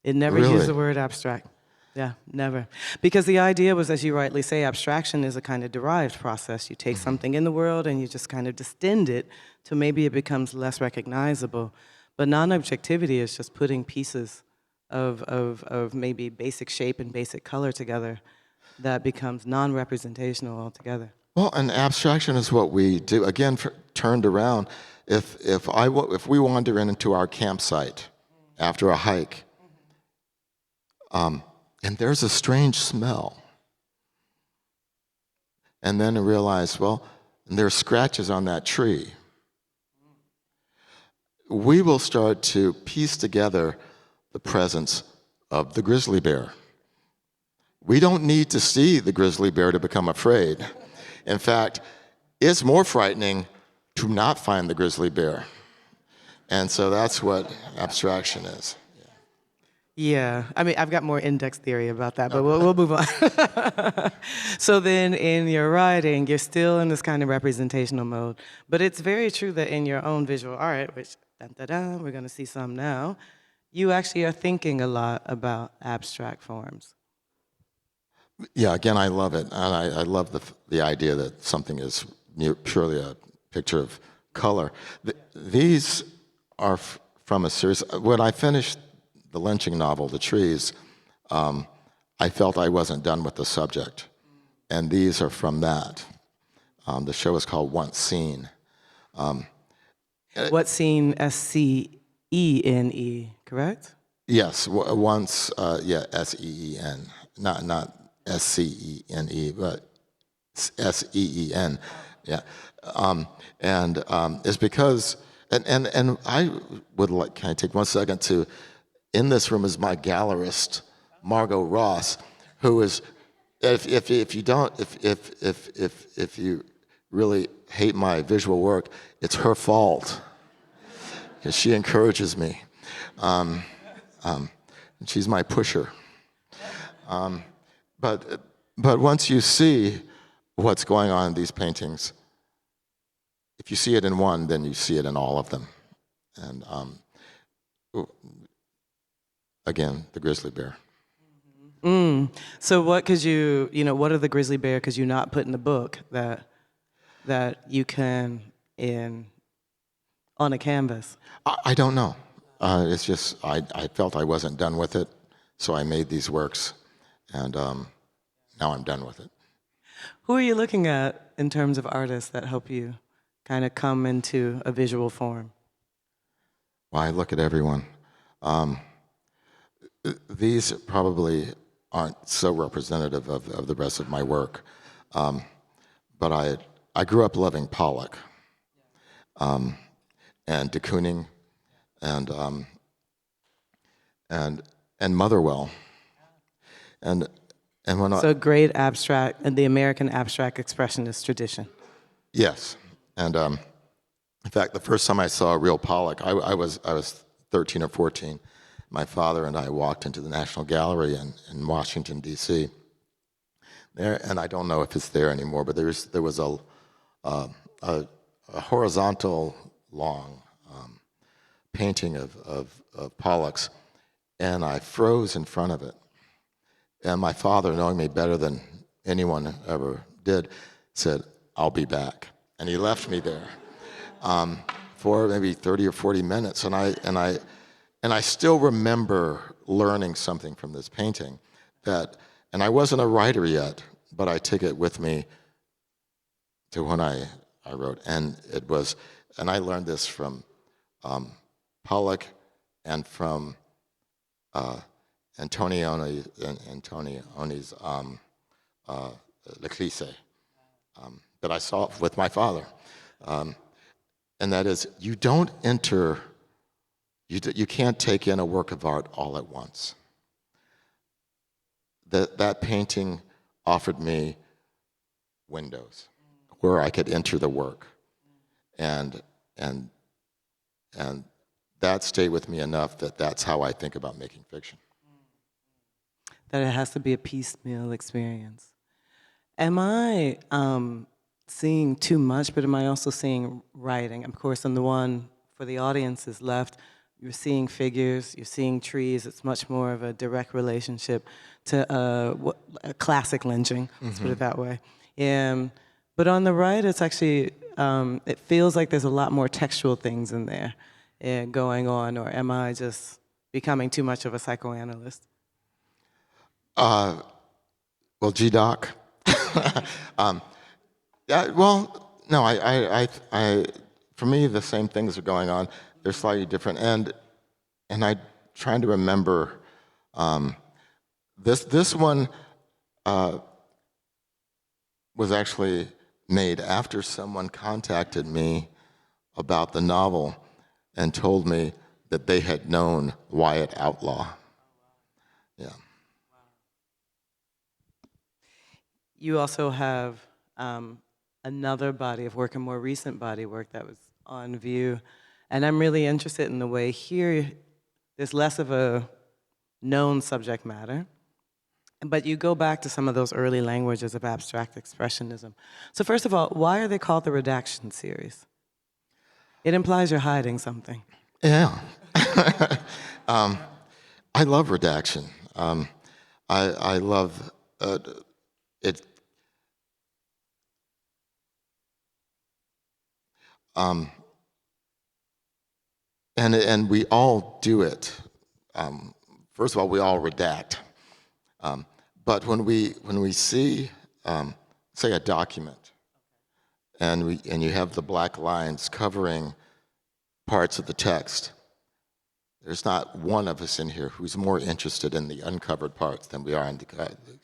It never Really? used the word abstract. Yeah, never. Because the idea was, as you rightly say, abstraction is a kind of derived process. You take something in the world and you just kind of distend it till maybe it becomes less recognizable. But non-objectivity is just putting pieces of maybe basic shape and basic color together that becomes non-representational altogether. Well, and abstraction is what we do. Again, turned around, if we wander into our campsite after a hike, and there's a strange smell, and then I realize, well, there's scratches on that tree, we will start to piece together the presence of the grizzly bear. We don't need to see the grizzly bear to become afraid. In fact, it's more frightening to not find the grizzly bear. And so that's what abstraction is. Yeah, I mean, I've got more index theory about that, but we'll move on. So then in your writing, you're still in this kind of representational mode, but it's very true that in your own visual art, which, we're gonna see some now, you actually are thinking a lot about abstract forms. Yeah, again, I love it. And I love the idea that something is purely a picture of color. These are from a series. When I finished the lynching novel, The Trees, I felt I wasn't done with the subject. And these are from that. The show is called Once Seen. What Scene, S-C-E-N-E, correct? Yes, once, S-E-E-N, not S-C-E-N-E, but S-E-E-N, yeah. It's because, and I would like, can I take 1 second to, in this room is my gallerist, Margot Ross, who is, if you really hate my visual work, it's her fault, because she encourages me. She's my pusher. But once you see what's going on in these paintings, if you see it in one, then you see it in all of them. And again, the grizzly bear. So what could what are the grizzly bear could you not put in the book that you can on a canvas? I don't know. It's just, I felt I wasn't done with it, so I made these works, and now I'm done with it. Who are you looking at in terms of artists that help you kind of come into a visual form? Well, I look at everyone. These probably aren't so representative of the rest of my work. But I grew up loving Pollock and de Kooning and Motherwell. And when So great abstract, and the American abstract expressionist tradition. Yes, and in fact, the first time I saw a real Pollock, I was 13 or 14. My father and I walked into the National Gallery in Washington, D.C. There, and I don't know if it's there anymore, but there was a horizontal long painting of Pollock's, and I froze in front of it. And my father, knowing me better than anyone ever did, said, "I'll be back." And he left me there for maybe 30 or 40 minutes. And I still remember learning something from this painting and I wasn't a writer yet, but I took it with me to when I wrote. And I learned this from Pollock and from Antonioni's L'Eclisse that I saw with my father. And that is, you can't take in a work of art all at once. That painting offered me windows where I could enter the work. And that stayed with me enough that's how I think about making fiction. That it has to be a piecemeal experience. Am I seeing too much, but am I also seeing writing? Of course, on the one for the audiences left, you're seeing figures, you're seeing trees. It's much more of a direct relationship to a classic lynching, let's put it that way. But on the right, it's actually, it feels like there's a lot more textual things in there going on, or am I just becoming too much of a psychoanalyst? Well, G-Doc. Yeah, well, no, for me, the same things are going on. They're slightly different, and I'm trying to remember. This one was actually made after someone contacted me about the novel and told me that they had known Wyatt Outlaw. Yeah. You also have another body of work, a more recent body of work that was on view. And I'm really interested in the way here there's less of a known subject matter, but you go back to some of those early languages of abstract expressionism. So first of all, why are they called the redaction series? It implies you're hiding something. Yeah. I love redaction. I love it. And we all do it. First of all, we all redact. But when we see, say, a document, and you have the black lines covering parts of the text, there's not one of us in here who's more interested in the uncovered parts than we are in the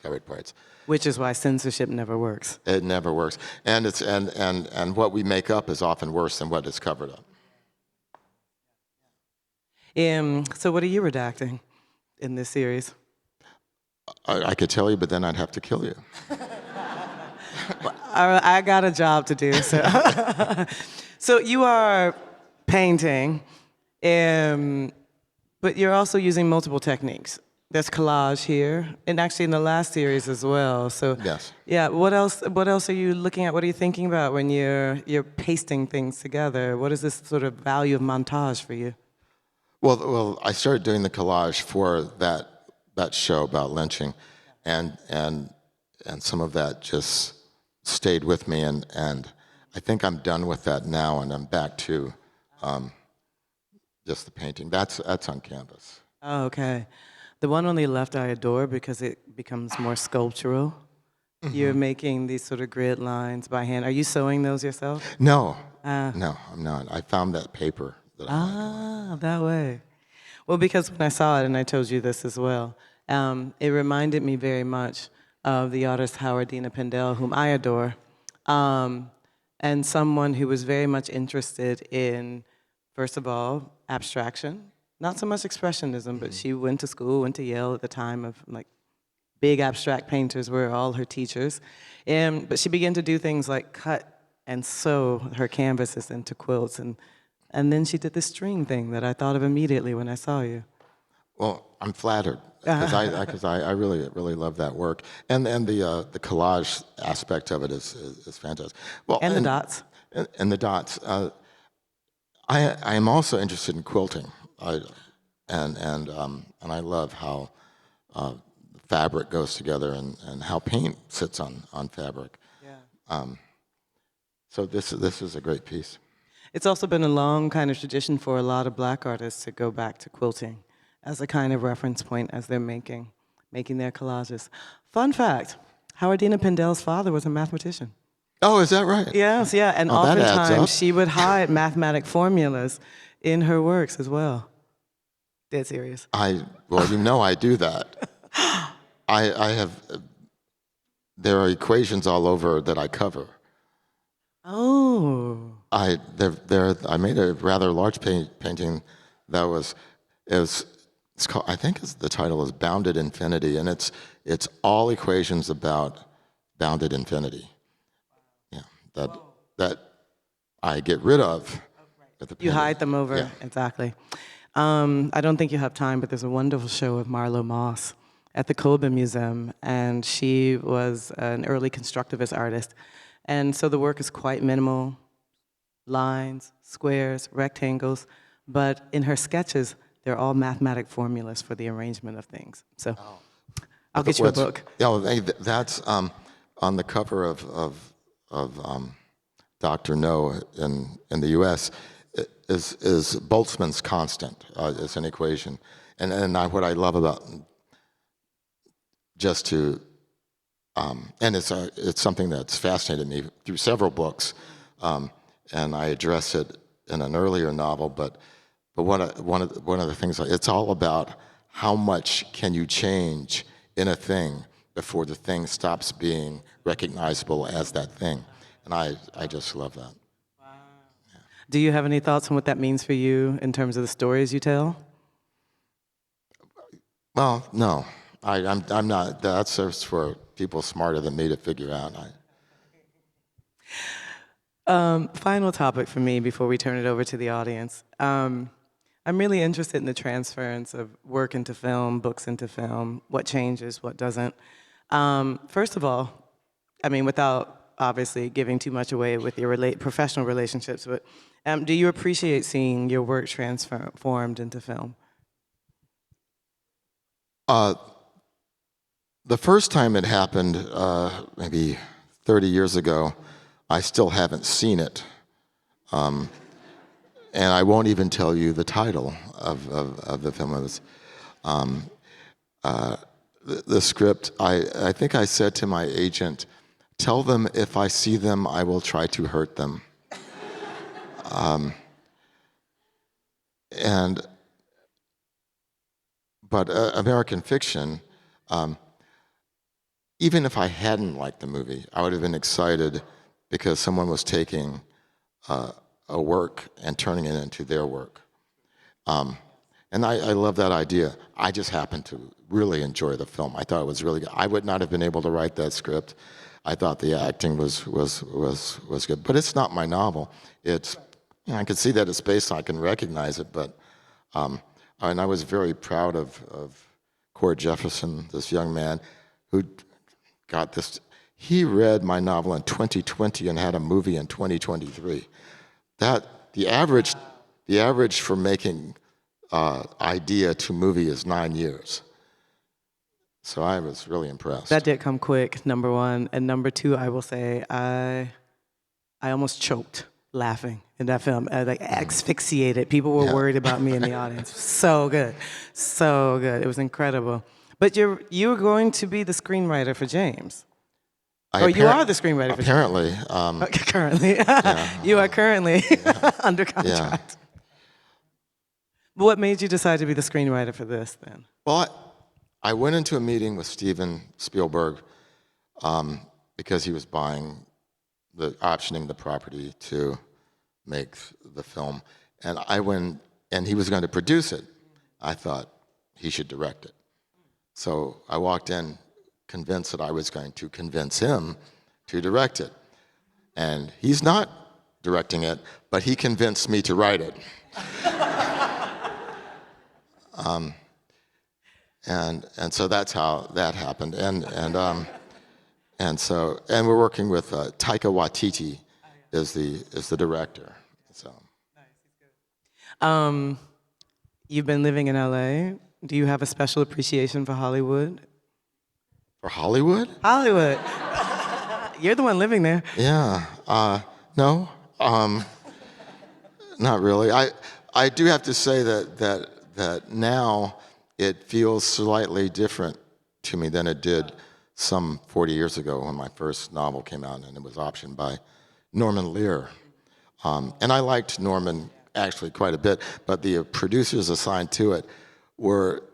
covered parts. Which is why censorship never works. It never works, and what we make up is often worse than what is covered up. So what are you redacting in this series? I could tell you, but then I'd have to kill you. I got a job to do. So, so you are painting, but you're also using multiple techniques. There's collage here, and actually in the last series as well. So Yes. Yeah. What else are you looking at? What are you thinking about when you're pasting things together? What is this sort of value of montage for you? Well, I started doing the collage for that show about lynching, and some of that just stayed with me, and I think I'm done with that now, and I'm back to just the painting. That's on canvas. Oh, okay. The one on the left I adore because it becomes more sculptural. Mm-hmm. You're making these sort of grid lines by hand. Are you sewing those yourself? No, no, I'm not. I found that paper. That that way. Well, because when I saw it, and I told you this as well, It reminded me very much of the artist Howardina Pindell, whom I adore, and someone who was very much interested in, first of all, abstraction, not so much expressionism, but she went to school, went to Yale at the time of like big abstract painters were all her teachers. But she began to do things like cut and sew her canvases into quilts. And then she did this string thing that I thought of immediately when I saw you. Well, I'm flattered because I really love that work, and the collage aspect of it is fantastic. Well, And the dots. And the dots. I am also interested in quilting, and I love how fabric goes together and how paint sits on fabric. Yeah. So this is a great piece. It's also been a long kind of tradition for a lot of Black artists to go back to quilting as a kind of reference point as they're making their collages. Fun fact, Howardina Pindell's father was a mathematician. Oh, is that right? Yes, yeah, and Oh, that adds up. oftentimes she would hide mathematic formulas in her works as well. Dead serious. Well, you know I do that. I have, there are equations all over that I cover. Oh. I made a rather large painting that was, it's called, I think the title is Bounded Infinity, and it's all equations about bounded infinity. Yeah, that I get rid of. With the You painting. hide them over, Yeah. exactly. I don't think you have time, but there's a wonderful show of Marlo Moss at the Colburn Museum, and she was an early constructivist artist. And so the work is quite minimal, lines, squares, rectangles, but in her sketches, they're all mathematic formulas for the arrangement of things. So I'll get you a book. Yeah, well, that's on the cover of Dr. No in the U.S. is Boltzmann's constant. It's an equation, and what I love about just to and it's something that's fascinated me through several books, and I address it in an earlier novel. But one of the things, it's all about how much can you change in a thing before the thing stops being recognizable as that thing, and I just love that. Wow. Yeah. Do you have any thoughts on what that means for you in terms of the stories you tell? Well, no, I'm not. That's just for people smarter than me to figure out. Final topic for me before we turn it over to the audience. I'm really interested in the transference of work into film, books into film, what changes, what doesn't. First of all, I mean, without obviously giving too much away with your professional relationships, but do you appreciate seeing your work transformed into film? The first time it happened, maybe 30 years ago, I still haven't seen it. And I won't even tell you the title of the film. It was, the script, I think I said to my agent, tell them if I see them, I will try to hurt them. But American Fiction, even if I hadn't liked the movie, I would have been excited because someone was taking a work and turning it into their work. And I love that idea. I just happened to really enjoy the film. I thought it was really good. I would not have been able to write that script. I thought the acting was good, but it's not my novel. It's, you know, I can see that it's based on, I can recognize it, but, and I was very proud of Cord Jefferson, this young man who got this. He read my novel in 2020 and had a movie in 2023. That the average for making idea to movie is 9 years. So I was really impressed. That did come quick, number one. And number two, I will say, I almost choked laughing in that film. Like asphyxiated. People were worried about me in the audience. So good. So good. It was incredible. But you're going to be the screenwriter for James. You are the screenwriter for apparently. James. Currently. Yeah. You are currently under contract. Yeah. What made you decide to be the screenwriter for this then? Well, I went into a meeting with Steven Spielberg because he was optioning the property to make the film. And I went, and he was going to produce it. I thought he should direct it. So I walked in convinced that I was going to convince him to direct it. And he's not directing it, but he convinced me to write it. And so that's how that happened. And we're working with Taika Waititi is the director. So. You've been living in LA. Do you have a special appreciation for Hollywood? For Hollywood? Hollywood. You're the one living there. Yeah. No. Not really. I do have to say that now it feels slightly different to me than it did some 40 years ago when my first novel came out, and it was optioned by Norman Lear. And I liked Norman actually quite a bit, but the producers assigned to it were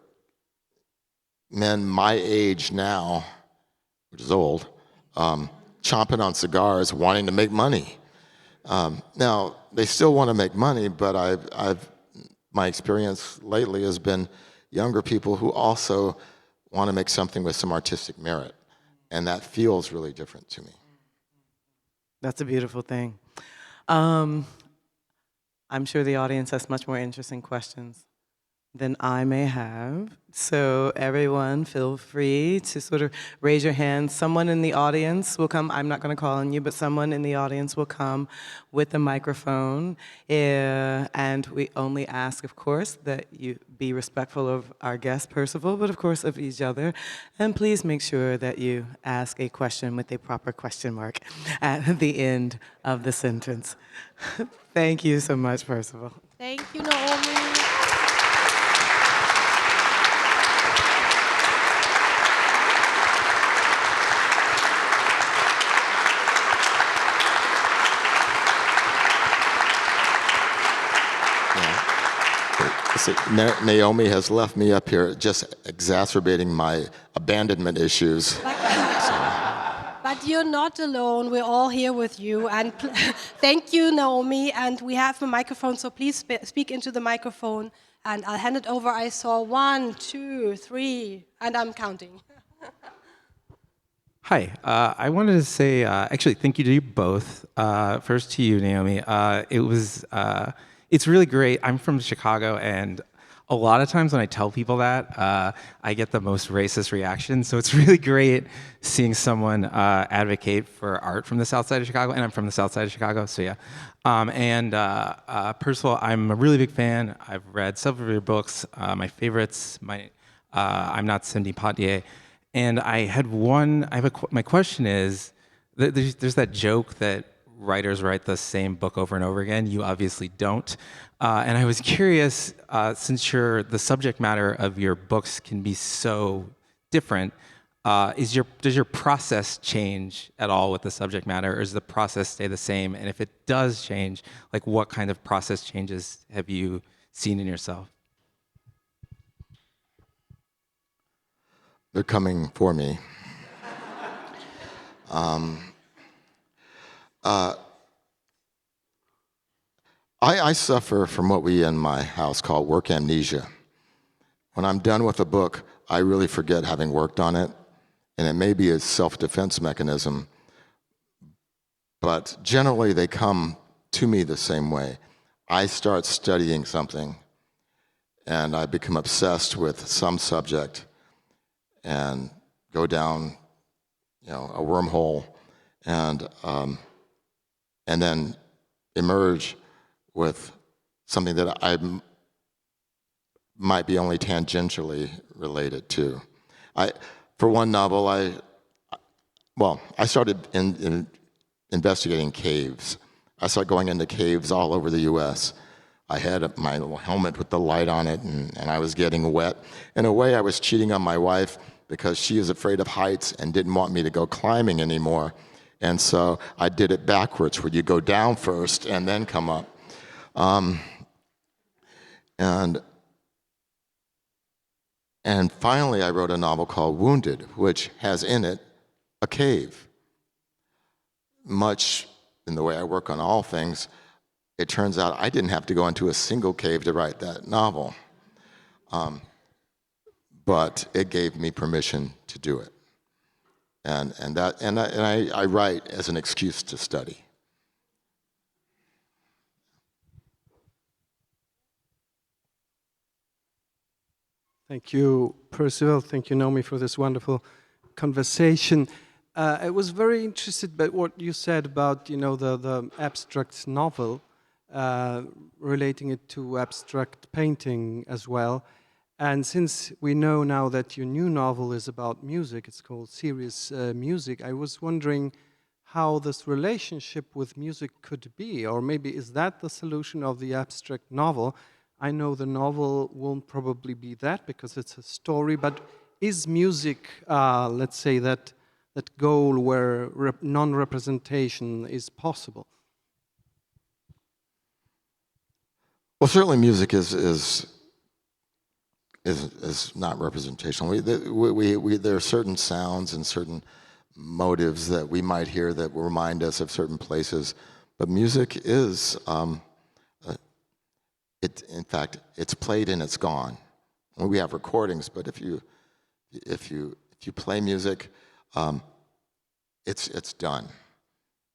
men my age now, which is old, chomping on cigars, wanting to make money. Now, they still want to make money, but my experience lately has been younger people who also want to make something with some artistic merit, and that feels really different to me. That's a beautiful thing. I'm sure the audience has much more interesting questions than I may have. So everyone, feel free to sort of raise your hand. Someone in the audience will come. I'm not going to call on you, but someone in the audience will come with a microphone. And we only ask, of course, that you be respectful of our guest, Percival, but of course of each other. And please make sure that you ask a question with a proper question mark at the end of the sentence. Thank you so much, Percival. Thank you, Naomi. Naomi has left me up here just exacerbating my abandonment issues. But you're not alone. We're all here with you. And thank you, Naomi. And we have a microphone, so please speak into the microphone. And I'll hand it over. I saw 1, 2, 3, and I'm counting. Hi, I wanted to say, actually, thank you to you both. First to you, Naomi. It's really great. I'm from Chicago, and a lot of times when I tell people that, I get the most racist reactions. So it's really great seeing someone advocate for art from the South Side of Chicago, and I'm from the South Side of Chicago, so yeah. Percival, I'm a really big fan. I've read several of your books. My favorites, I'm Not Cindy Poitier. And my question is, there's that joke that writers write the same book over and over again. You obviously don't. And I was curious, since the subject matter of your books can be so different, does your process change at all with the subject matter, or does the process stay the same? And if it does change, like what kind of process changes have you seen in yourself? They're coming for me. I suffer from what we in my house call work amnesia. When I'm done with a book, I really forget having worked on it, and it may be a self-defense mechanism, but generally they come to me the same way. I start studying something, and I become obsessed with some subject, and go down, a wormhole, and then emerge with something that I might be only tangentially related to. For one novel, I started investigating caves. I started going into caves all over the U.S. I had my little helmet with the light on it, and I was getting wet. In a way, I was cheating on my wife because she is afraid of heights and didn't want me to go climbing anymore. And so I did it backwards, where you go down first and then come up. And And finally, I wrote a novel called Wounded, which has in it a cave. Much in the way I work on all things, it turns out I didn't have to go into a single cave to write that novel. But it gave me permission to do it. And I write as an excuse to study. Thank you, Percival. Thank you, Naomi, for this wonderful conversation. I was very interested by what you said about, the abstract novel, relating it to abstract painting as well. And since we know now that your new novel is about music, it's called Serious Music, I was wondering how this relationship with music could be, or maybe is that the solution of the abstract novel? I know the novel won't probably be that because it's a story, but is music, let's say, that goal where non-representation is possible? Well, certainly music is not representational. There are certain sounds and certain motives that we might hear that will remind us of certain places, but music is, in fact, it's played and it's gone. We have recordings, but if you play music, it's done.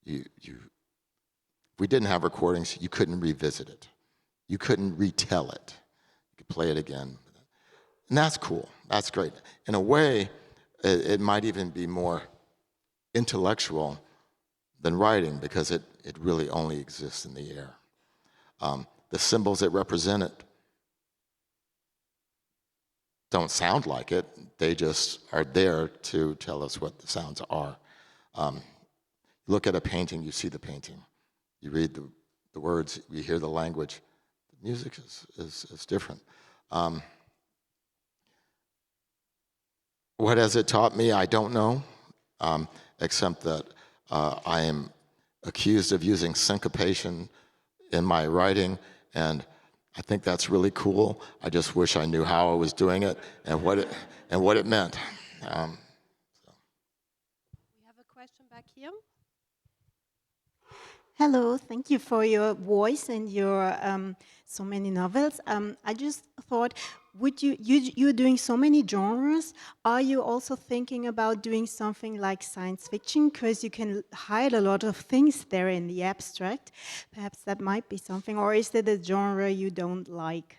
If we didn't have recordings, you couldn't revisit it. You couldn't retell it. You could play it again. And that's cool. That's great. In a way, it might even be more intellectual than writing because it really only exists in the air. The symbols that represent it don't sound like it. They just are there to tell us what the sounds are. Look at a painting, you see the painting. You read the words, you hear the language. The music is different. What has it taught me? I don't know, except that I am accused of using syncopation in my writing, and I think that's really cool. I just wish I knew how I was doing it and what it meant. We have a question back here. Hello, thank you for your voice and your so many novels. I just thought, you're doing so many genres. Are you also thinking about doing something like science fiction? Because you can hide a lot of things there in the abstract. Perhaps that might be something. Or is it a genre you don't like?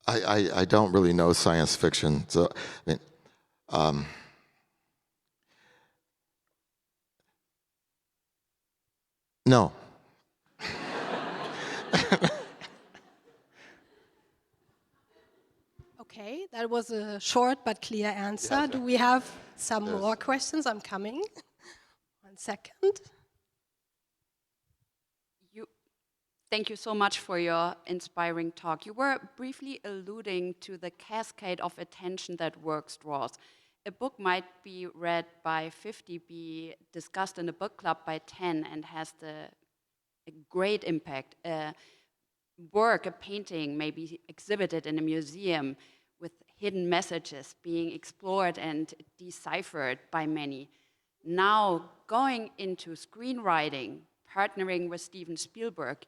I don't really know science fiction, so I mean, no. Okay, that was a short but clear answer. Do we have some more questions? I'm coming. 1 second. Thank you so much for your inspiring talk. You were briefly alluding to the cascade of attention that work draws. A book might be read by 50, be discussed in a book club by 10, and has a great impact. A painting may be exhibited in a museum with hidden messages being explored and deciphered by many. Now, going into screenwriting, partnering with Steven Spielberg,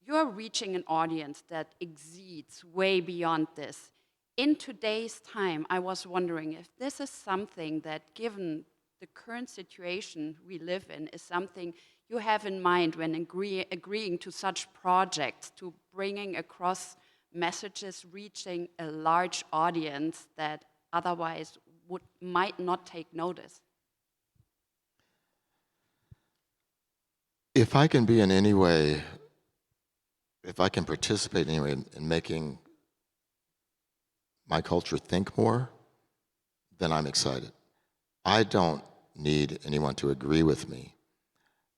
you're reaching an audience that exceeds way beyond this. In today's time, I was wondering if this is something that, given the current situation we live in, is something you have in mind when agreeing to such projects, to bringing across messages reaching a large audience that otherwise might not take notice. If I can be in any way, if I can participate in any way in making my culture think more, then I'm excited. I don't need anyone to agree with me,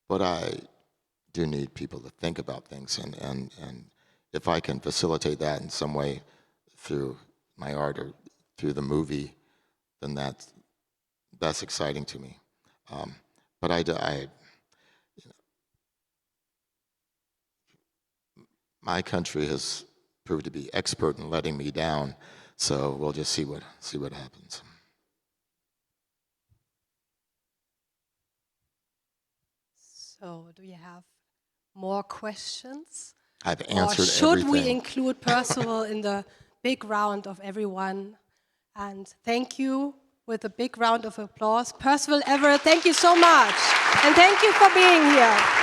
but I do need people to think about things, and if I can facilitate that in some way through my art or through the movie, then that's exciting to me. But my country has proved to be expert in letting me down. So we'll just see what happens. So, do you have more questions? I've answered or should everything. we include Percival in the big round of everyone? And thank you with a big round of applause. Percival Everett, thank you so much. And thank you for being here.